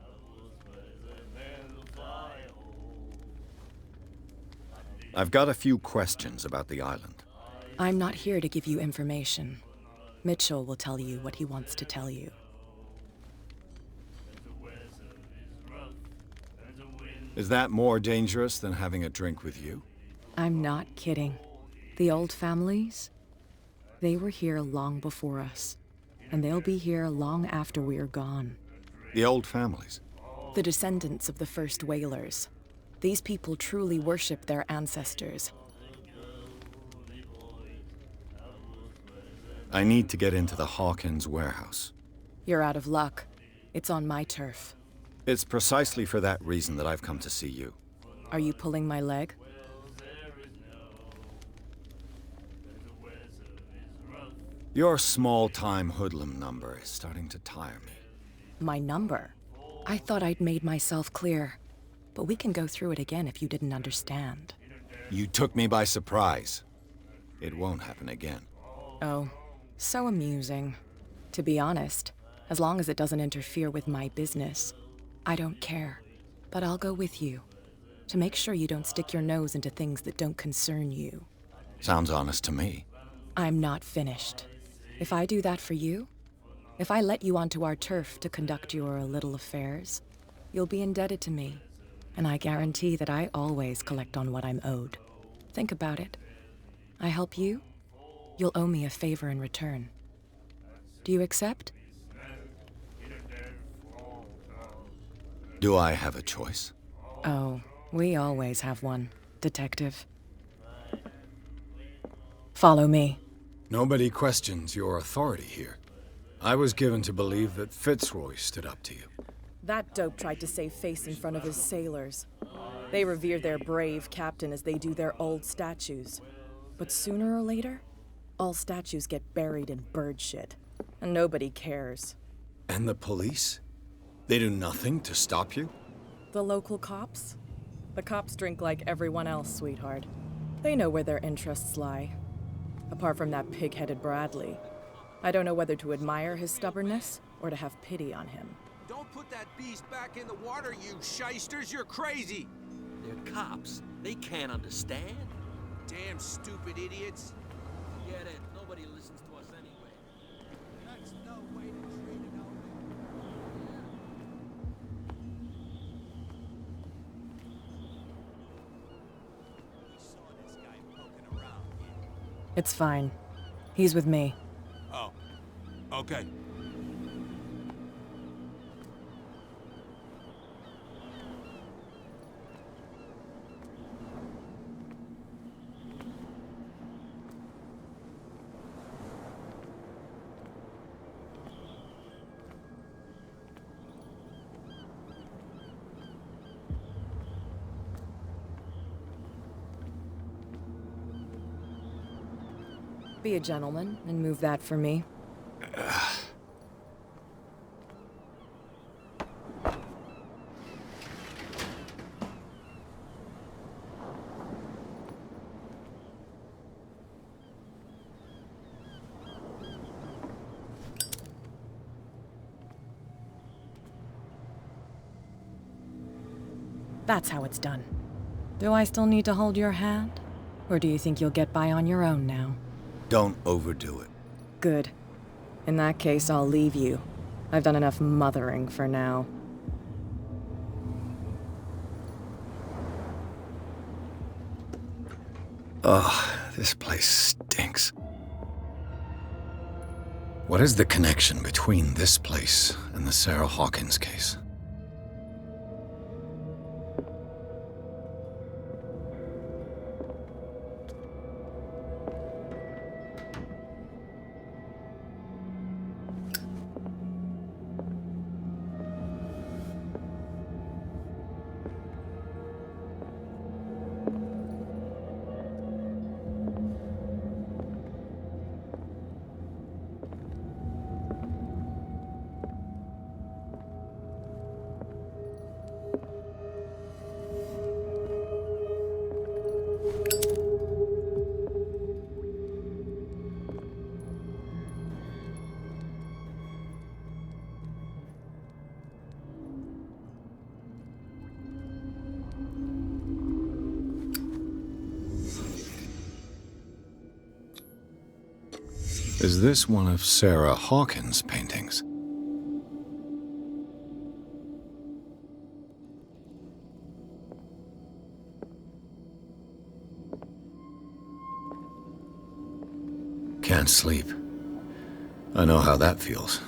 I've got a few questions about the island. I'm not here to give you information. Mitchell will tell you what he wants to tell you. Is that more dangerous than having a drink with you? I'm not kidding. The old families, they were here long before us, and they'll be here long after we're gone. The old families? The descendants of the first whalers. These people truly worship their ancestors. I need to get into the Hawkins warehouse. You're out of luck. It's on my turf. It's precisely for that reason that I've come to see you. Are you pulling my leg? Your small-time hoodlum number is starting to tire me. My number? I thought I'd made myself clear. But we can go through it again if you didn't understand. You took me by surprise. It won't happen again. Oh, so amusing. To be honest, as long as it doesn't interfere with my business, I don't care. But I'll go with you, to make sure you don't stick your nose into things that don't concern you. Sounds honest to me. I'm not finished. If I do that for you, if I let you onto our turf to conduct your little affairs, you'll be indebted to me. And I guarantee that I always collect on what I'm owed. Think about it. I help you, you'll owe me a favor in return. Do you accept? Do I have a choice? Oh, we always have one, Detective. Follow me. Nobody questions your authority here. I was given to believe that Fitzroy stood up to you. That dope tried to save face in front of his sailors. They revere their brave captain as they do their old statues. But sooner or later, all statues get buried in bird shit. And nobody cares. And the police? They do nothing to stop you? The local cops? The cops drink like everyone else, sweetheart. They know where their interests lie. Apart from that pig-headed Bradley. I don't know whether to admire his stubbornness or to have pity on him. Don't put that beast back in the water, you shysters! You're crazy! They're cops. They can't understand. Damn stupid idiots! Get it. Nobody listens to us anyway. That's no way to treat an old It's fine. He's with me. Oh, okay. Be a gentleman and move that for me. That's how it's done. Do I still need to hold your hand? Or do you think you'll get by on your own now? Don't overdo it. Good. In that case, I'll leave you. I've done enough mothering for now. Ugh, this place stinks. What is the connection between this place and the Sarah Hawkins case? Is this one of Sarah Hawkins' paintings? Can't sleep. I know how that feels.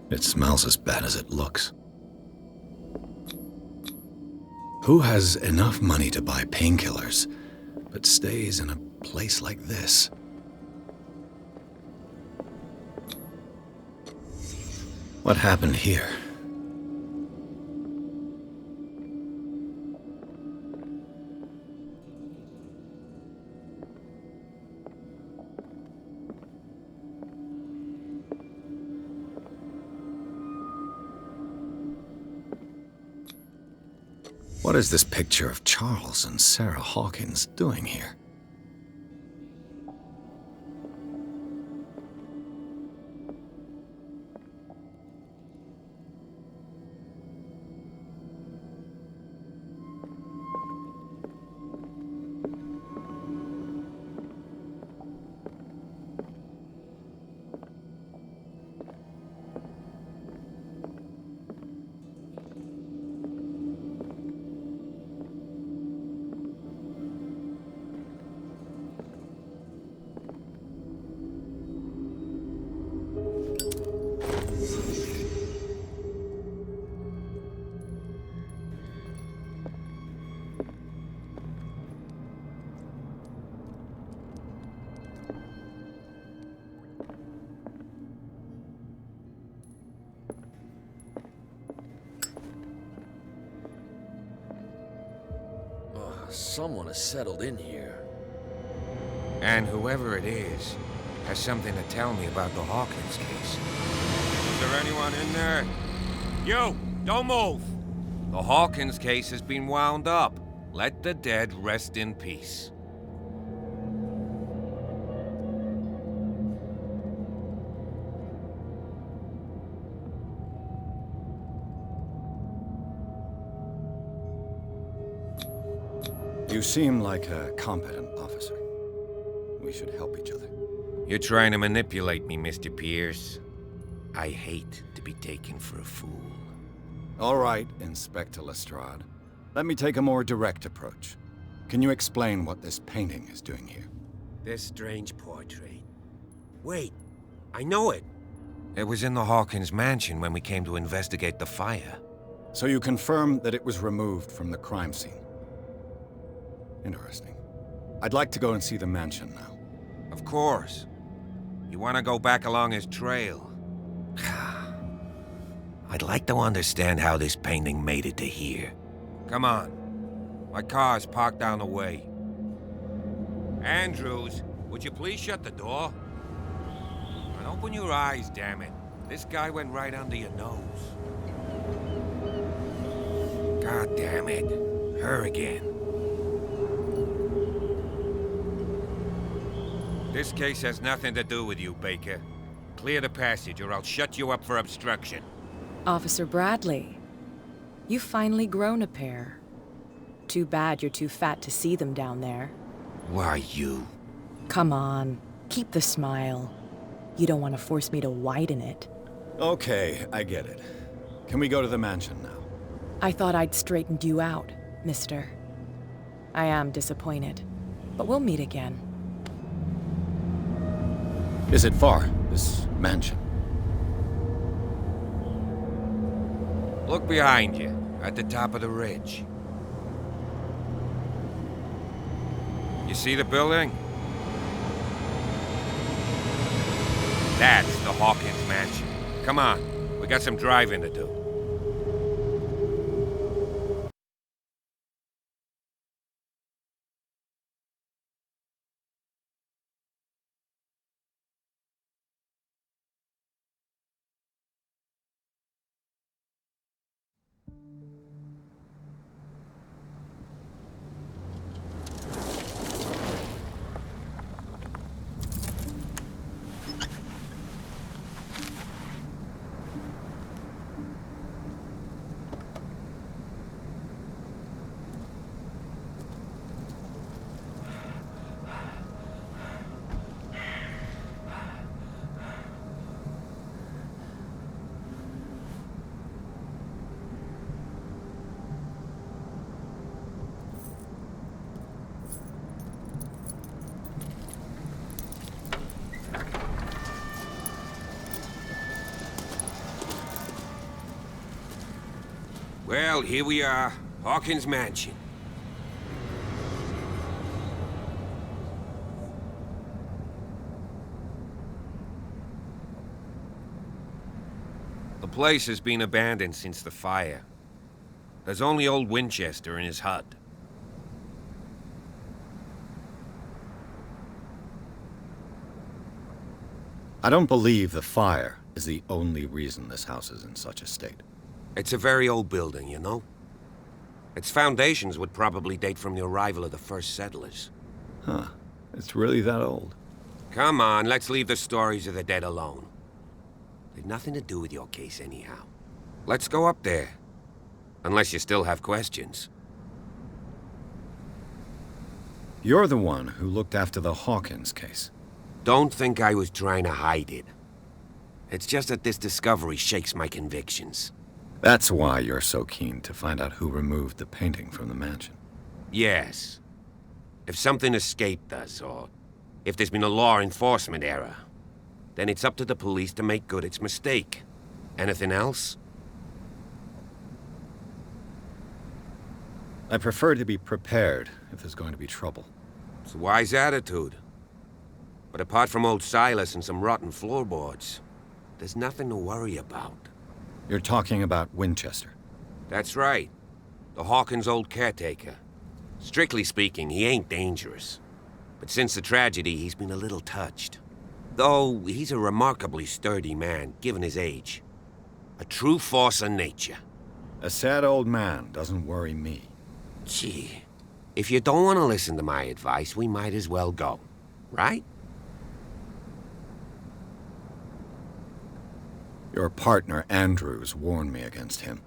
It smells as bad as it looks. Who has enough money to buy painkillers, but stays in a place like this? What happened here? What is this picture of Charles and Sarah Hawkins doing here? Someone has settled in here. And whoever it is has something to tell me about the Hawkins case. Is there anyone in there? You! Don't move! The Hawkins case has been wound up. Let the dead rest in peace. You seem like a competent officer. We should help each other. You're trying to manipulate me, Mr. Pierce. I hate to be taken for a fool. All right, Inspector Lestrade. Let me take a more direct approach. Can you explain what this painting is doing here? This strange portrait. Wait, I know it. It was in the Hawkins mansion when we came to investigate the fire. So you confirm that it was removed from the crime scene? Interesting. I'd like to go and see the mansion now. Of course. You want to go back along his trail? I'd like to understand how this painting made it to here. Come on. My car's parked down the way. Andrews, would you please shut the door? And open your eyes, damn it. This guy went right under your nose. God damn it. Her again. This case has nothing to do with you, Baker. Clear the passage or I'll shut you up for obstruction. Officer Bradley, you've finally grown a pair. Too bad you're too fat to see them down there. Why, you? Come on, keep the smile. You don't want to force me to widen it. Okay, I get it. Can we go to the mansion now? I thought I'd straightened you out, mister. I am disappointed, but we'll meet again. Is it far, this mansion? Look behind you, at the top of the ridge. You see the building? That's the Hawkins mansion. Come on, we got some driving to do. Well, here we are, Hawkins Mansion. The place has been abandoned since the fire. There's only old Winchester in his hut. I don't believe the fire is the only reason this house is in such a state. It's a very old building, you know? Its foundations would probably date from the arrival of the first settlers. Huh. It's really that old. Come on, let's leave the stories of the dead alone. They've nothing to do with your case anyhow. Let's go up there. Unless you still have questions. You're the one who looked after the Hawkins case. Don't think I was trying to hide it. It's just that this discovery shakes my convictions. That's why you're so keen to find out who removed the painting from the mansion. Yes. If something escaped us, or if there's been a law enforcement error, then it's up to the police to make good its mistake. Anything else? I prefer to be prepared if there's going to be trouble. It's a wise attitude. But apart from old Silas and some rotten floorboards, there's nothing to worry about. You're talking about Winchester? That's right. The Hawkins' old caretaker. Strictly speaking, he ain't dangerous. But since the tragedy, he's been a little touched. Though he's a remarkably sturdy man, given his age. A true force of nature. A sad old man doesn't worry me. Gee, if you don't want to listen to my advice, we might as well go. Right? Your partner, Andrews, warned me against him.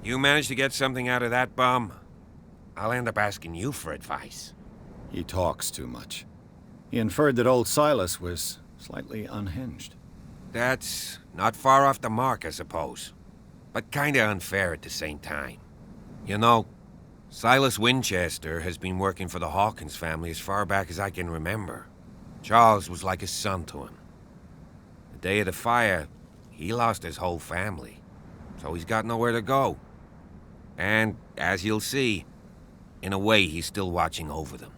You managed to get something out of that bum? I'll end up asking you for advice. He talks too much. He inferred that old Silas was slightly unhinged. That's not far off the mark, I suppose. But kinda unfair at the same time. You know, Silas Winchester has been working for the Hawkins family as far back as I can remember. Charles was like a son to him. The day of the fire, he lost his whole family. So he's got nowhere to go. And, as you'll see, in a way he's still watching over them.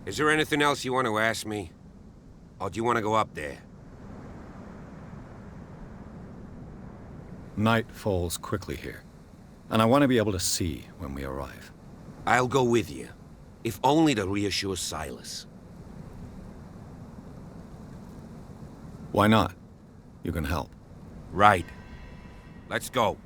Is there anything else you want to ask me? Or do you want to go up there? Night falls quickly here, and I want to be able to see when we arrive. I'll go with you, if only to reassure Silas. Why not? You can help. Right. Let's go.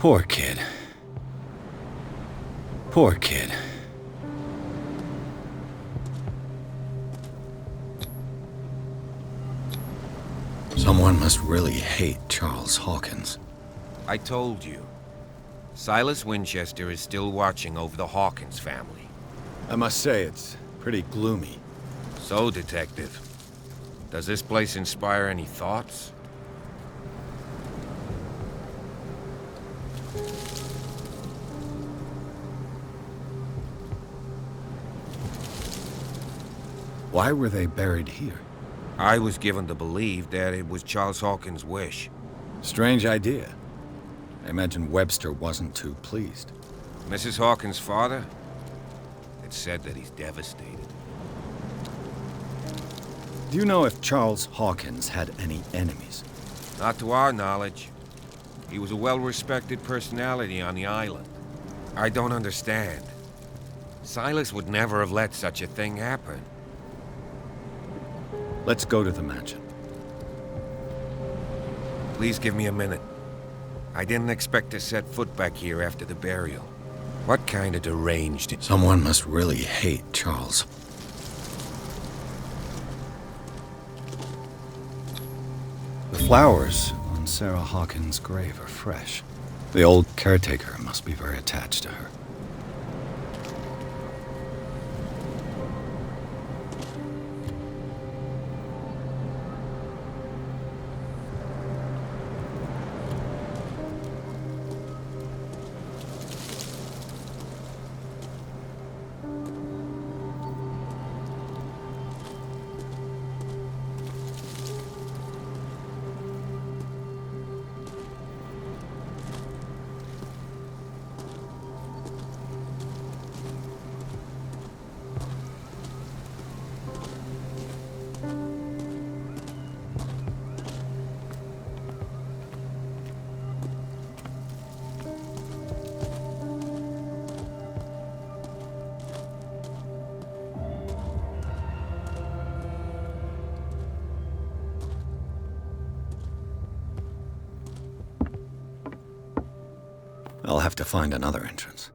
Poor kid. Poor kid. Someone must really hate Charles Hawkins. I told you. Silas Winchester is still watching over the Hawkins family. I must say, it's pretty gloomy. So, Detective, does this place inspire any thoughts? Why were they buried here? I was given to believe that it was Charles Hawkins' wish. Strange idea. I imagine Webster wasn't too pleased. Mrs. Hawkins' father? It's said that he's devastated. Do you know if Charles Hawkins had any enemies? Not to our knowledge. He was a well-respected personality on the island. I don't understand. Silas would never have let such a thing happen. Let's go to the mansion. Please give me a minute. I didn't expect to set foot back here after the burial. What kind of deranged... Someone must really hate Charles. The flowers on Sarah Hawkins' grave are fresh. The old caretaker must be very attached to her. I'll have to find another entrance.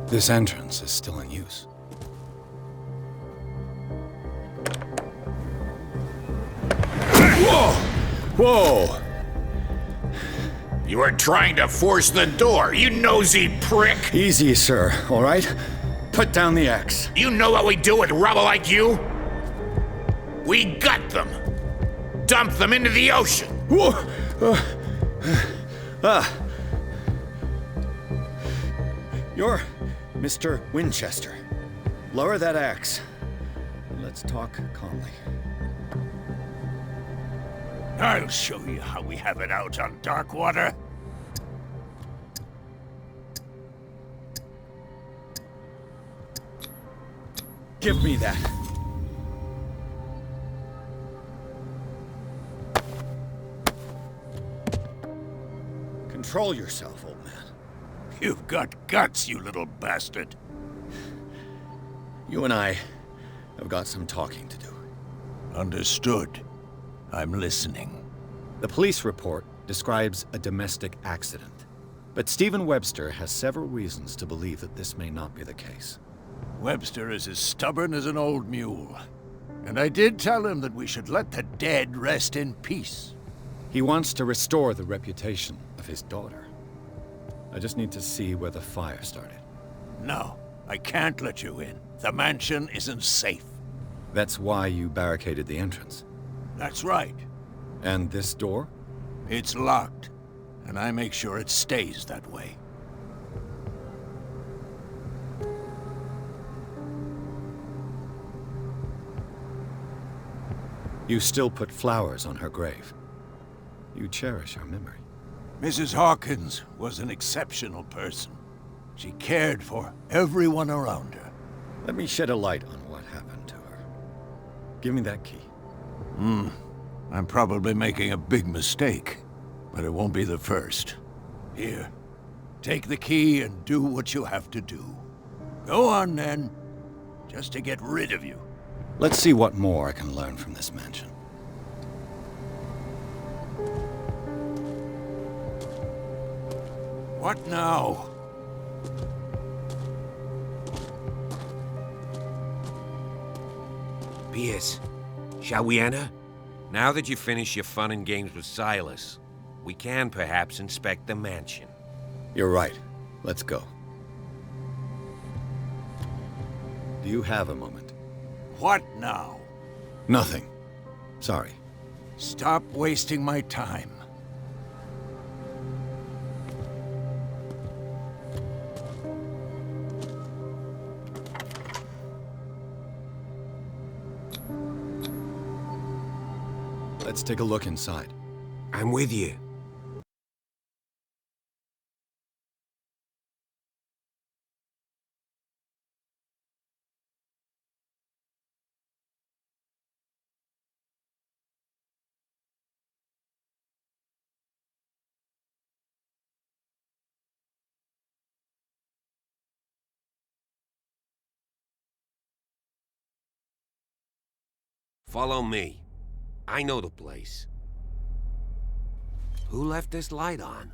This entrance is still in use. Whoa! Whoa! You were trying to force the door, you nosy prick! Easy, sir, all right? Put down the axe. You know what we do with rubble like you? We gut them. Dump them into the ocean. Whoa! You're Mr. Winchester. Lower that axe. Let's talk calmly. I'll show you how we have it out on Darkwater. Give me that. Control yourself, old man. You've got guts, you little bastard. You and I have got some talking to do. Understood. I'm listening. The police report describes a domestic accident, but Stephen Webster has several reasons to believe that this may not be the case. Webster is as stubborn as an old mule. And I did tell him that we should let the dead rest in peace. He wants to restore the reputation of his daughter. I just need to see where the fire started. No, I can't let you in. The mansion isn't safe. That's why you barricaded the entrance. That's right. And this door? It's locked, and I make sure it stays that way. You still put flowers on her grave. You cherish her memory. Mrs. Hawkins was an exceptional person. She cared for everyone around her. Let me shed a light on what happened to her. Give me that key. I'm probably making a big mistake, but it won't be the first. Here, take the key and do what you have to do. Go on, then, just to get rid of you. Let's see what more I can learn from this mansion. What now? Pierce, shall we enter? Now that you've finished your fun and games with Silas, we can perhaps inspect the mansion. You're right. Let's go. Do you have a moment? What now? Nothing. Sorry. Stop wasting my time. Let's take a look inside. I'm with you. Follow me. I know the place. Who left this light on?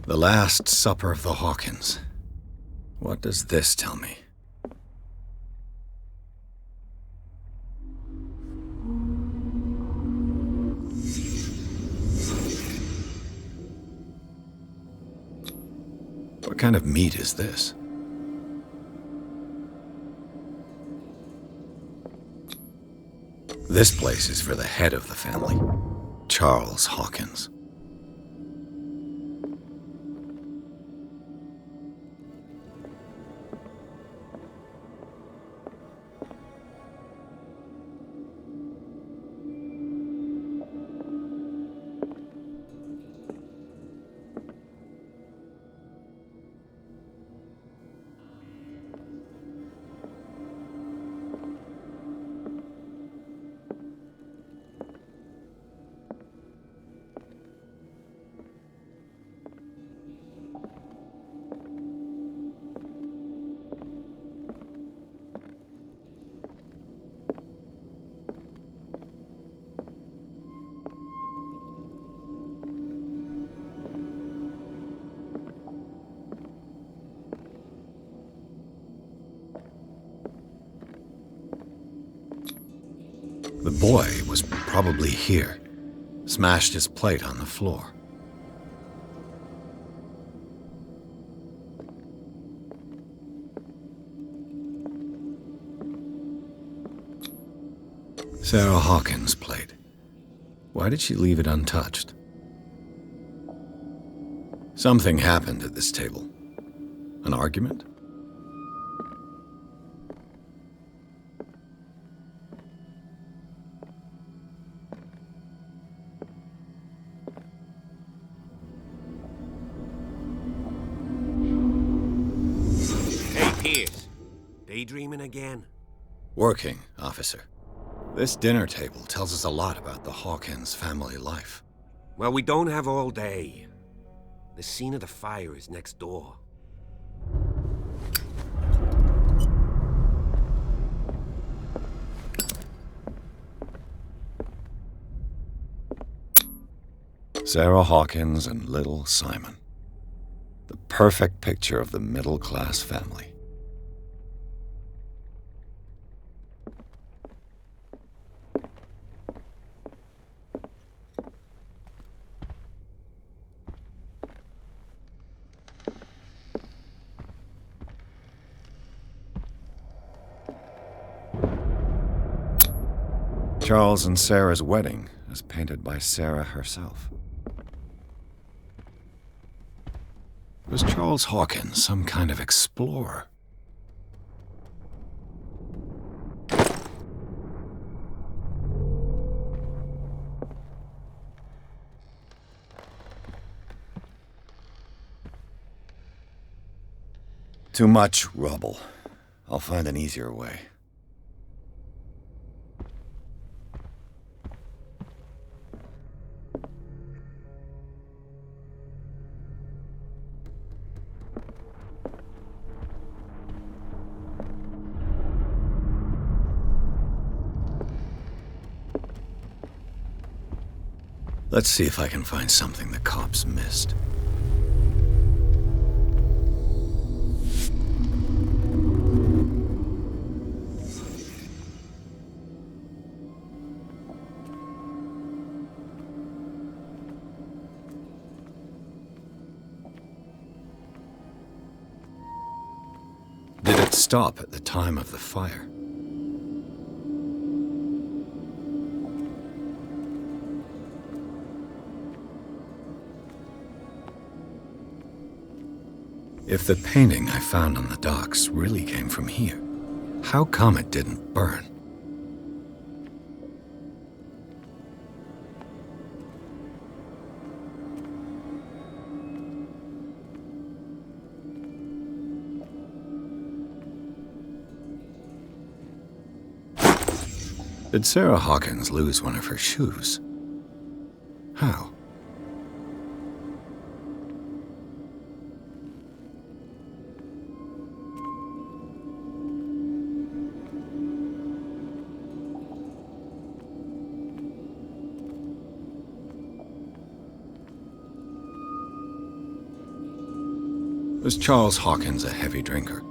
The Last Supper of the Hawkins. What does this tell me? What kind of meat is this? This place is for the head of the family. Charles Hawkins. The boy was probably here. Smashed his plate on the floor. Sarah Hawkins' plate. Why did she leave it untouched? Something happened at this table. An argument? Daydreaming again? Working, officer. This dinner table tells us a lot about the Hawkins family life. Well, we don't have all day. The scene of the fire is next door. Sarah Hawkins and little Simon. The perfect picture of the middle-class family. Charles and Sarah's wedding, as painted by Sarah herself. Was Charles Hawkins some kind of explorer? Too much rubble. I'll find an easier way. Let's see if I can find something the cops missed. Did it stop at the time of the fire? If the painting I found on the docks really came from here, how come it didn't burn? Did Sarah Hawkins lose one of her shoes? How? Was Charles Hawkins a heavy drinker?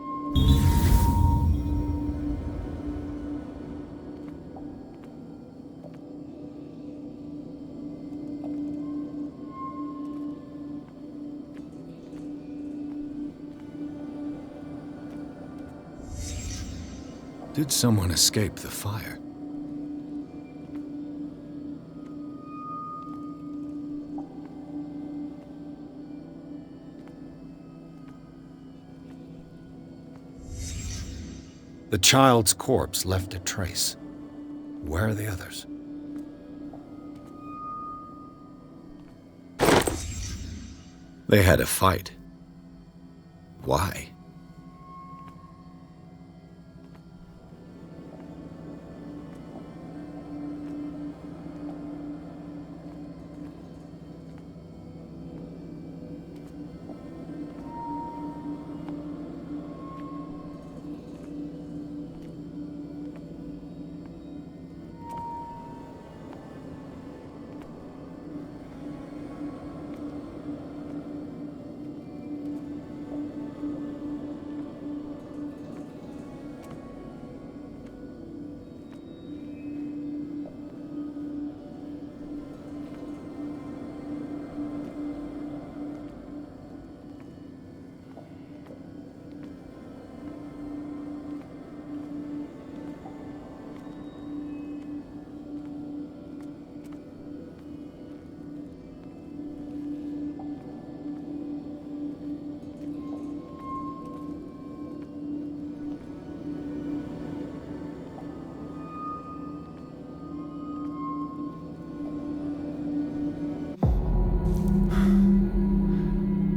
Did someone escape the fire? The child's corpse left a trace. Where are the others? They had a fight. Why?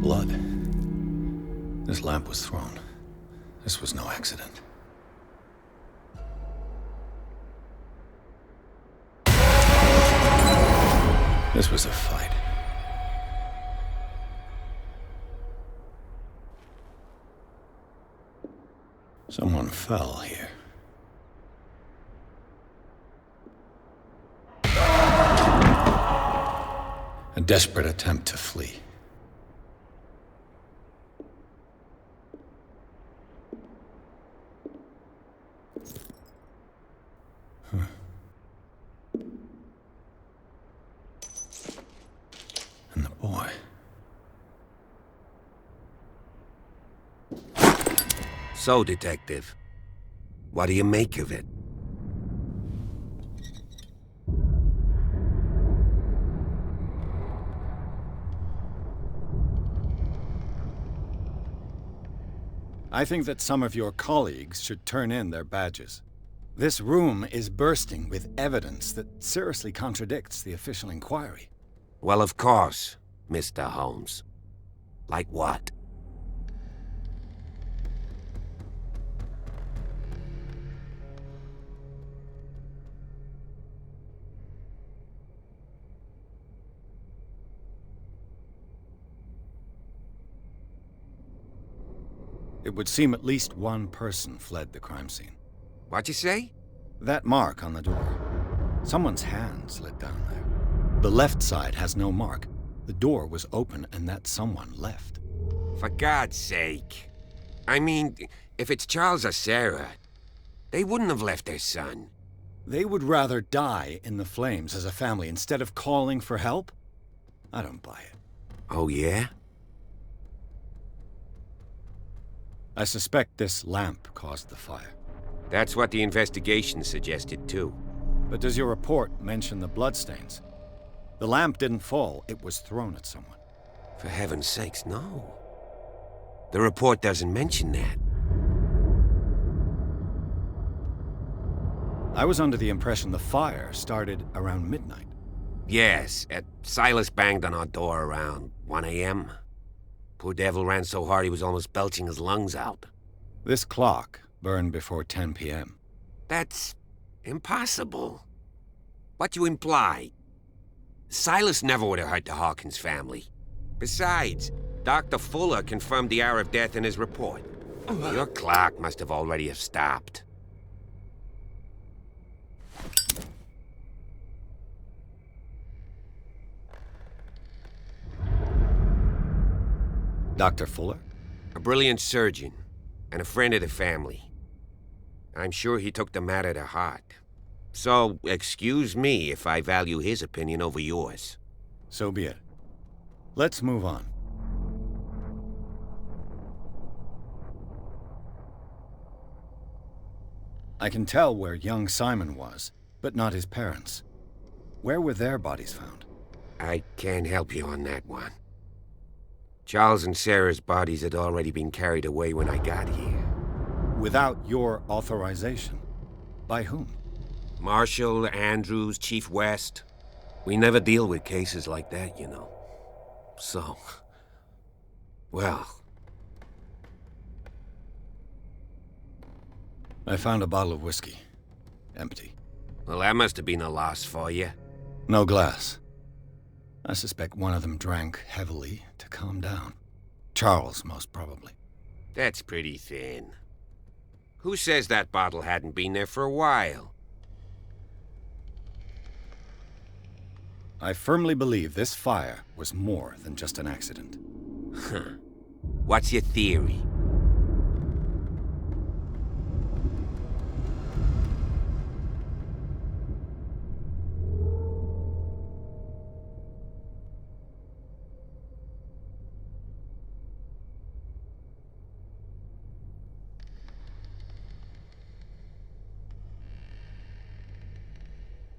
Blood. This lamp was thrown. This was no accident. This was a fight. Someone fell here. A desperate attempt to flee. And the boy. So, Detective, what do you make of it? I think that some of your colleagues should turn in their badges. This room is bursting with evidence that seriously contradicts the official inquiry. Well, of course, Mr. Holmes. Like what? It would seem at least one person fled the crime scene. What'd you say? That mark on the door. Someone's hand slid down there. The left side has no mark. The door was open and that someone left. For God's sake. I mean, if it's Charles or Sarah, they wouldn't have left their son. They would rather die in the flames as a family instead of calling for help? I don't buy it. Oh, yeah? I suspect this lamp caused the fire. That's what the investigation suggested, too. But does your report mention the bloodstains? The lamp didn't fall, it was thrown at someone. For heaven's sakes, no. The report doesn't mention that. I was under the impression the fire started around midnight. Yes, Silas banged on our door around 1 a.m. Poor devil ran so hard he was almost belching his lungs out. This clock burned before 10 p.m. That's impossible. What you imply? Silas never would have hurt the Hawkins family. Besides, Dr. Fuller confirmed the hour of death in his report. Your clock must have already have stopped. Dr. Fuller? A brilliant surgeon, and a friend of the family. I'm sure he took the matter to heart. So, excuse me if I value his opinion over yours. So be it. Let's move on. I can tell where young Simon was, but not his parents. Where were their bodies found? I can't help you on that one. Charles and Sarah's bodies had already been carried away when I got here. Without your authorization? By whom? Marshal, Andrews, Chief West. We never deal with cases like that, you know. So... well... I found a bottle of whiskey. Empty. Well, that must have been a loss for you. No glass. I suspect one of them drank heavily to calm down. Charles, most probably. That's pretty thin. Who says that bottle hadn't been there for a while? I firmly believe this fire was more than just an accident. Huh. What's your theory?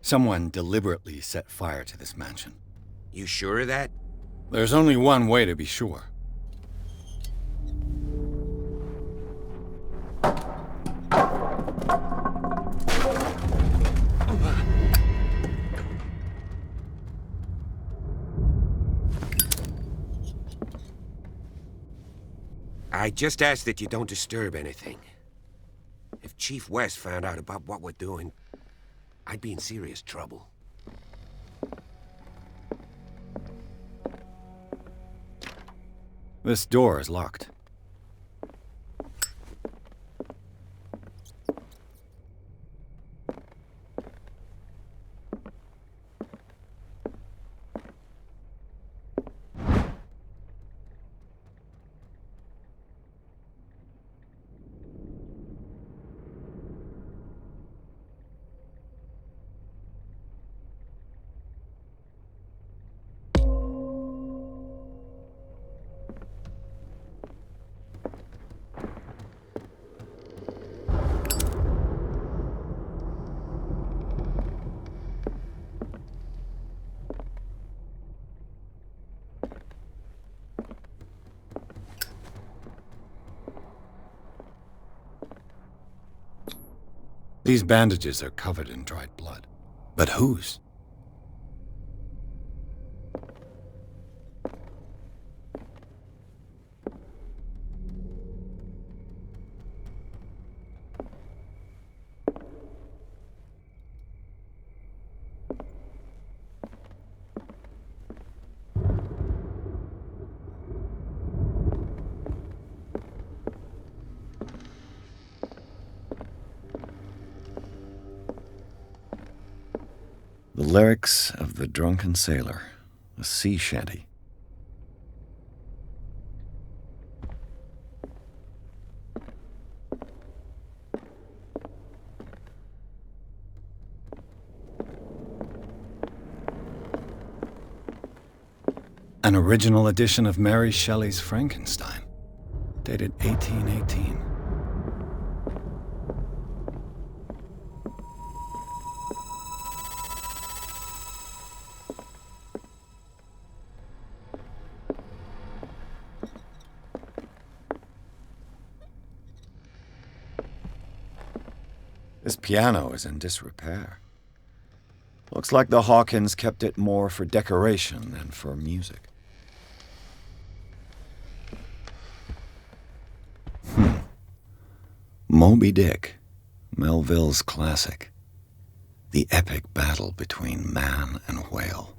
Someone deliberately set fire to this mansion. You sure of that? There's only one way to be sure. I just ask that you don't disturb anything. If Chief West found out about what we're doing, I'd be in serious trouble. This door is locked. These bandages are covered in dried blood. But whose? The lyrics of the drunken sailor, a sea shanty. An original edition of Mary Shelley's Frankenstein, dated 1818. This piano is in disrepair. Looks like the Hawkins kept it more for decoration than for music. Moby Dick, Melville's classic. The epic battle between man and whale.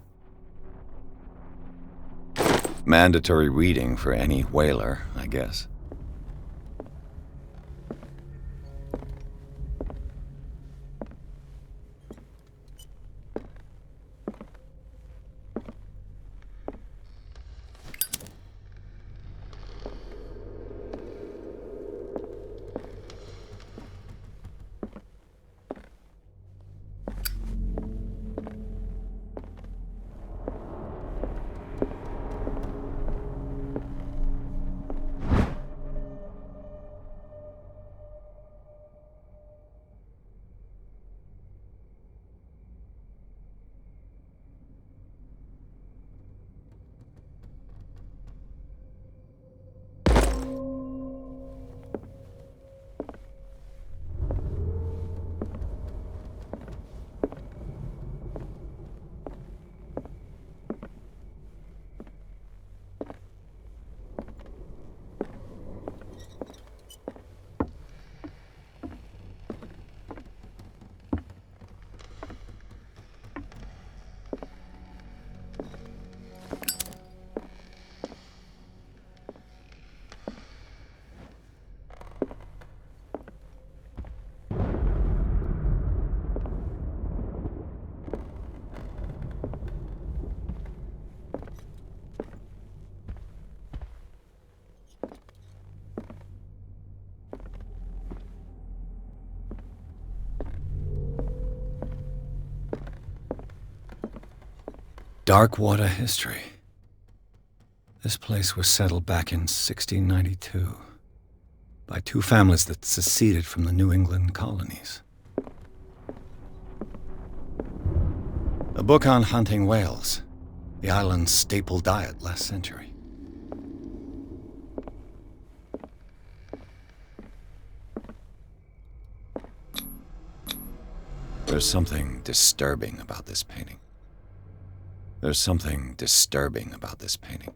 Mandatory reading for any whaler, I guess. Darkwater history. This place was settled back in 1692 by two families that seceded from the New England colonies. A book on hunting whales, the island's staple diet last century. There's something disturbing about this painting. There's something disturbing about this painting.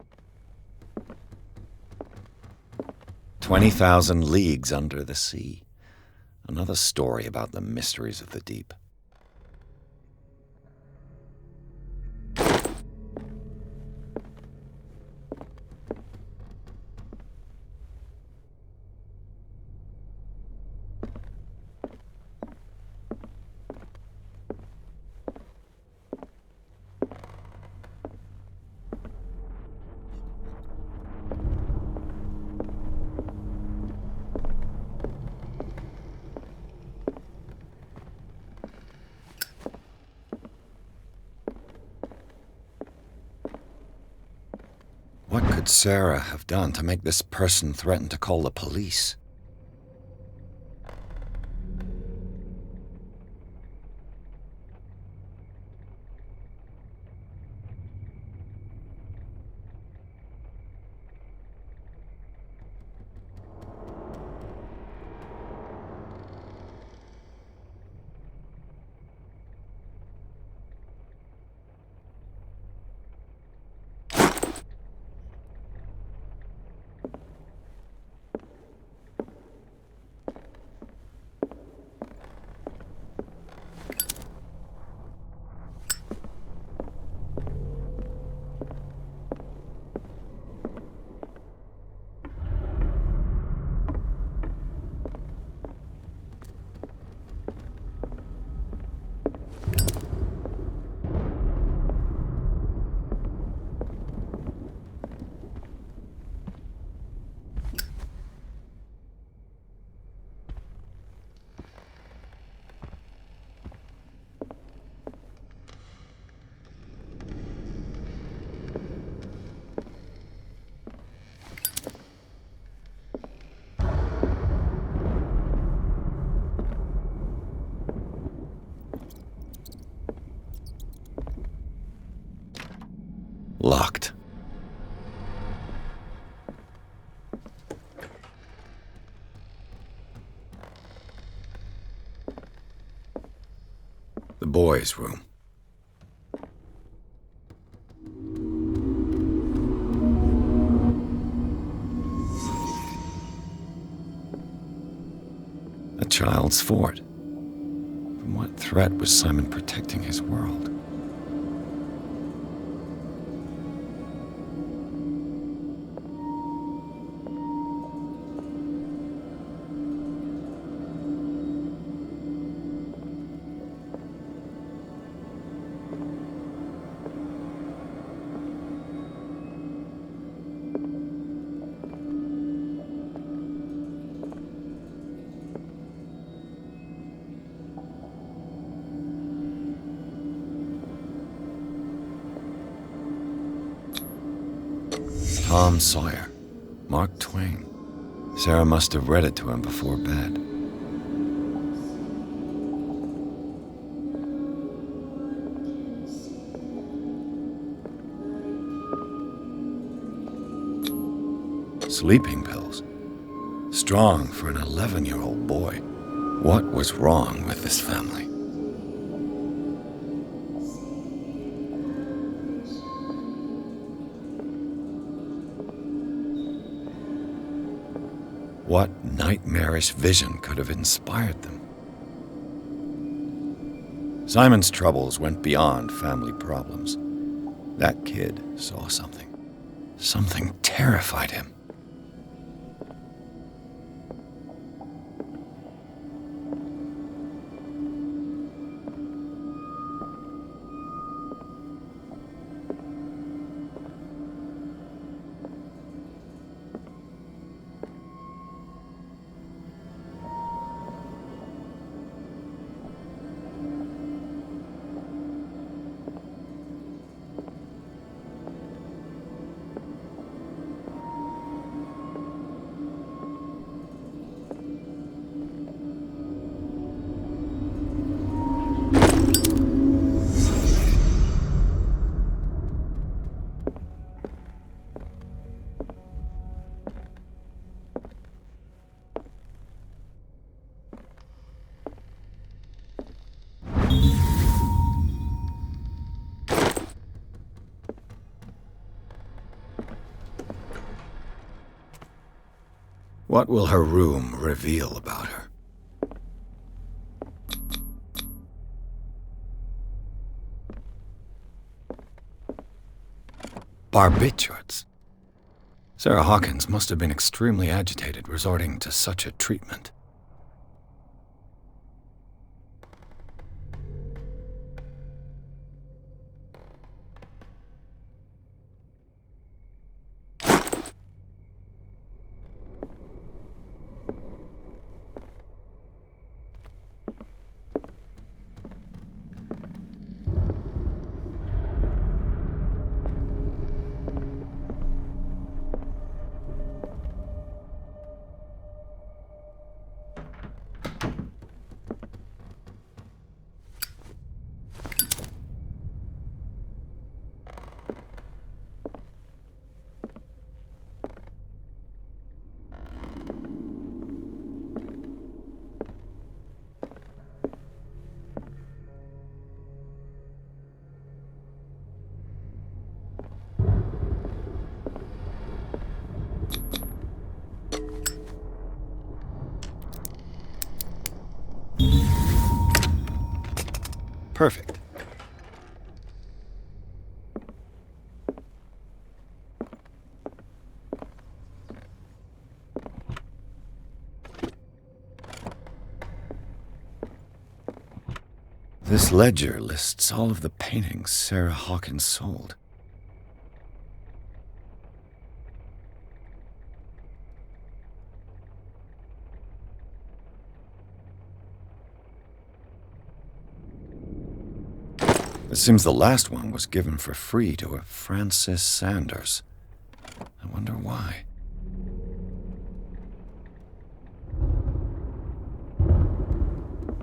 20,000 leagues under the sea. Another story about the mysteries of the deep. What could Sarah have done to make this person threaten to call the police? Locked. The boys' room. A child's fort. From what threat was Simon protecting his world? Tom Sawyer, Mark Twain. Sarah must have read it to him before bed. Sleeping pills. Strong for an 11-year-old boy. What was wrong with this family? What nightmarish vision could have inspired them? Simon's troubles went beyond family problems. That kid saw something. Something terrified him. What will her room reveal about her? Barbiturates. Sarah Hawkins must have been extremely agitated resorting to such a treatment. Perfect. This ledger lists all of the paintings Sarah Hawkins sold. It seems the last one was given for free to a Francis Sanders. I wonder why.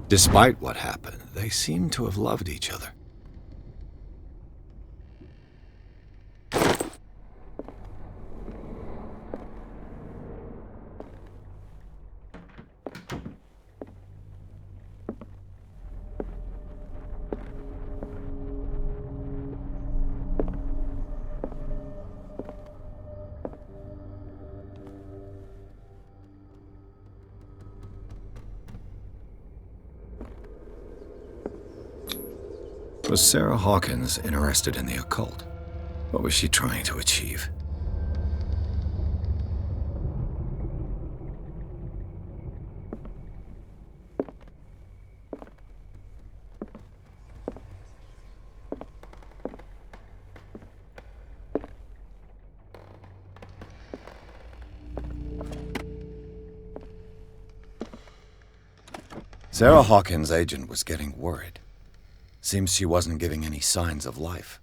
Despite what happened, they seem to have loved each other. Was Sarah Hawkins interested in the occult? What was she trying to achieve? Sarah Hawkins' agent was getting worried. Seems she wasn't giving any signs of life.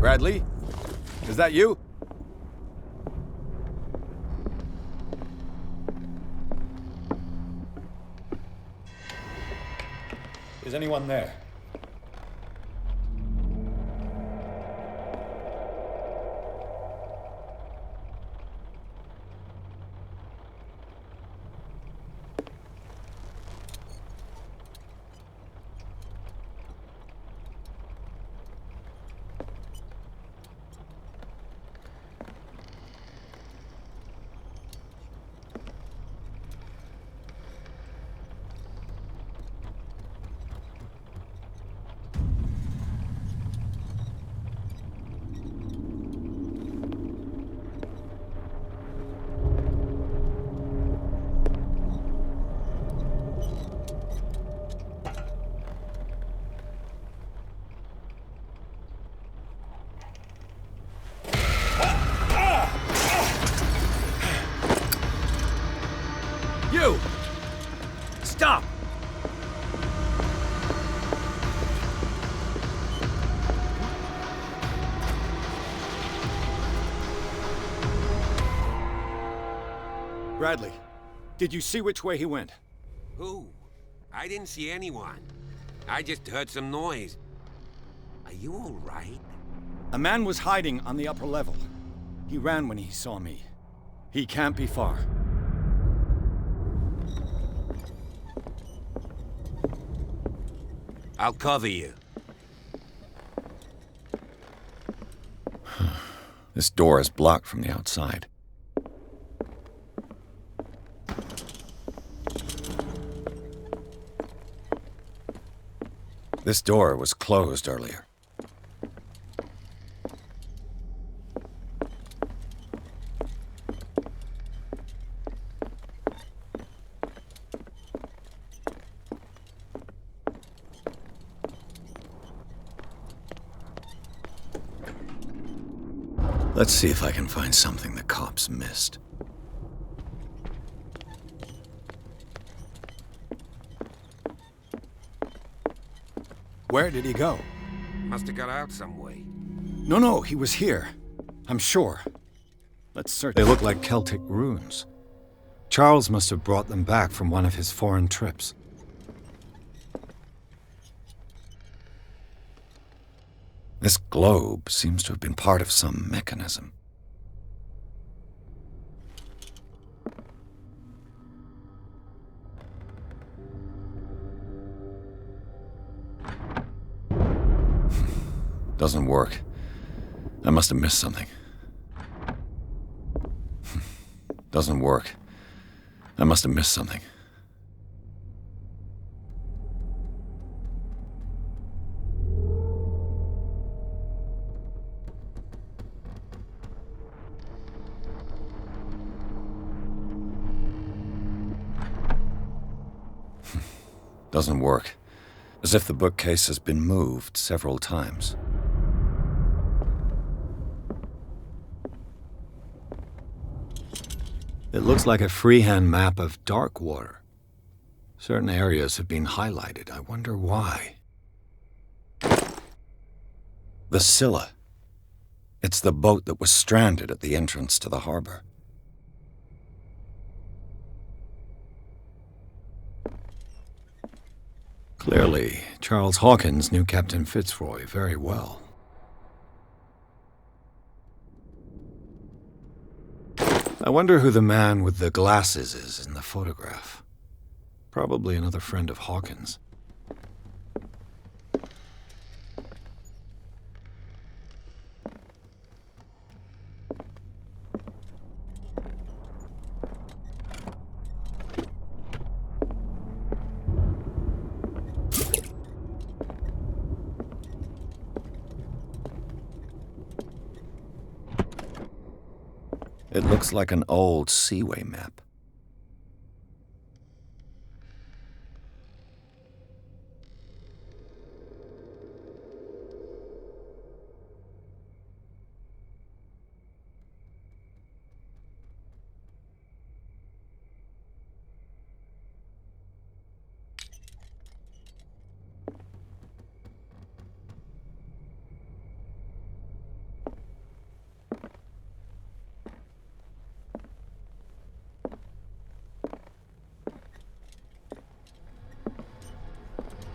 Bradley? Is that you? Is anyone there? You! Stop! Bradley, did you see which way he went? Who? I didn't see anyone. I just heard some noise. Are you all right? A man was hiding on the upper level. He ran when he saw me. He can't be far. I'll cover you. This door is blocked from the outside. This door was closed earlier. Let's see if I can find something the cops missed. Where did he go? Must have got out some way. No, he was here. I'm sure. Let's search. They look like Celtic runes. Charles must have brought them back from one of his foreign trips. This globe seems to have been part of some mechanism. Doesn't work. I must have missed something. Doesn't work. I must have missed something. Doesn't work. As if the bookcase has been moved several times. It looks like a freehand map of Darkwater. Certain areas have been highlighted. I wonder why. The Scylla. It's the boat that was stranded at the entrance to the harbor. Clearly, Charles Hawkins knew Captain Fitzroy very well. I wonder who the man with the glasses is in the photograph. Probably another friend of Hawkins. It looks like an old seaway map.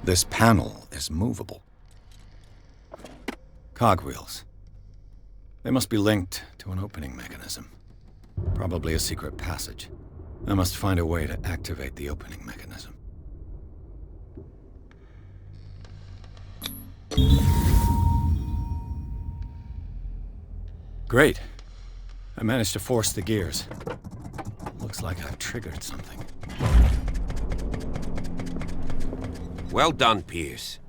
This panel is movable. Cogwheels. They must be linked to an opening mechanism. Probably a secret passage. I must find a way to activate the opening mechanism. Great. I managed to force the gears. Looks like I've triggered something. Well done, Pierce.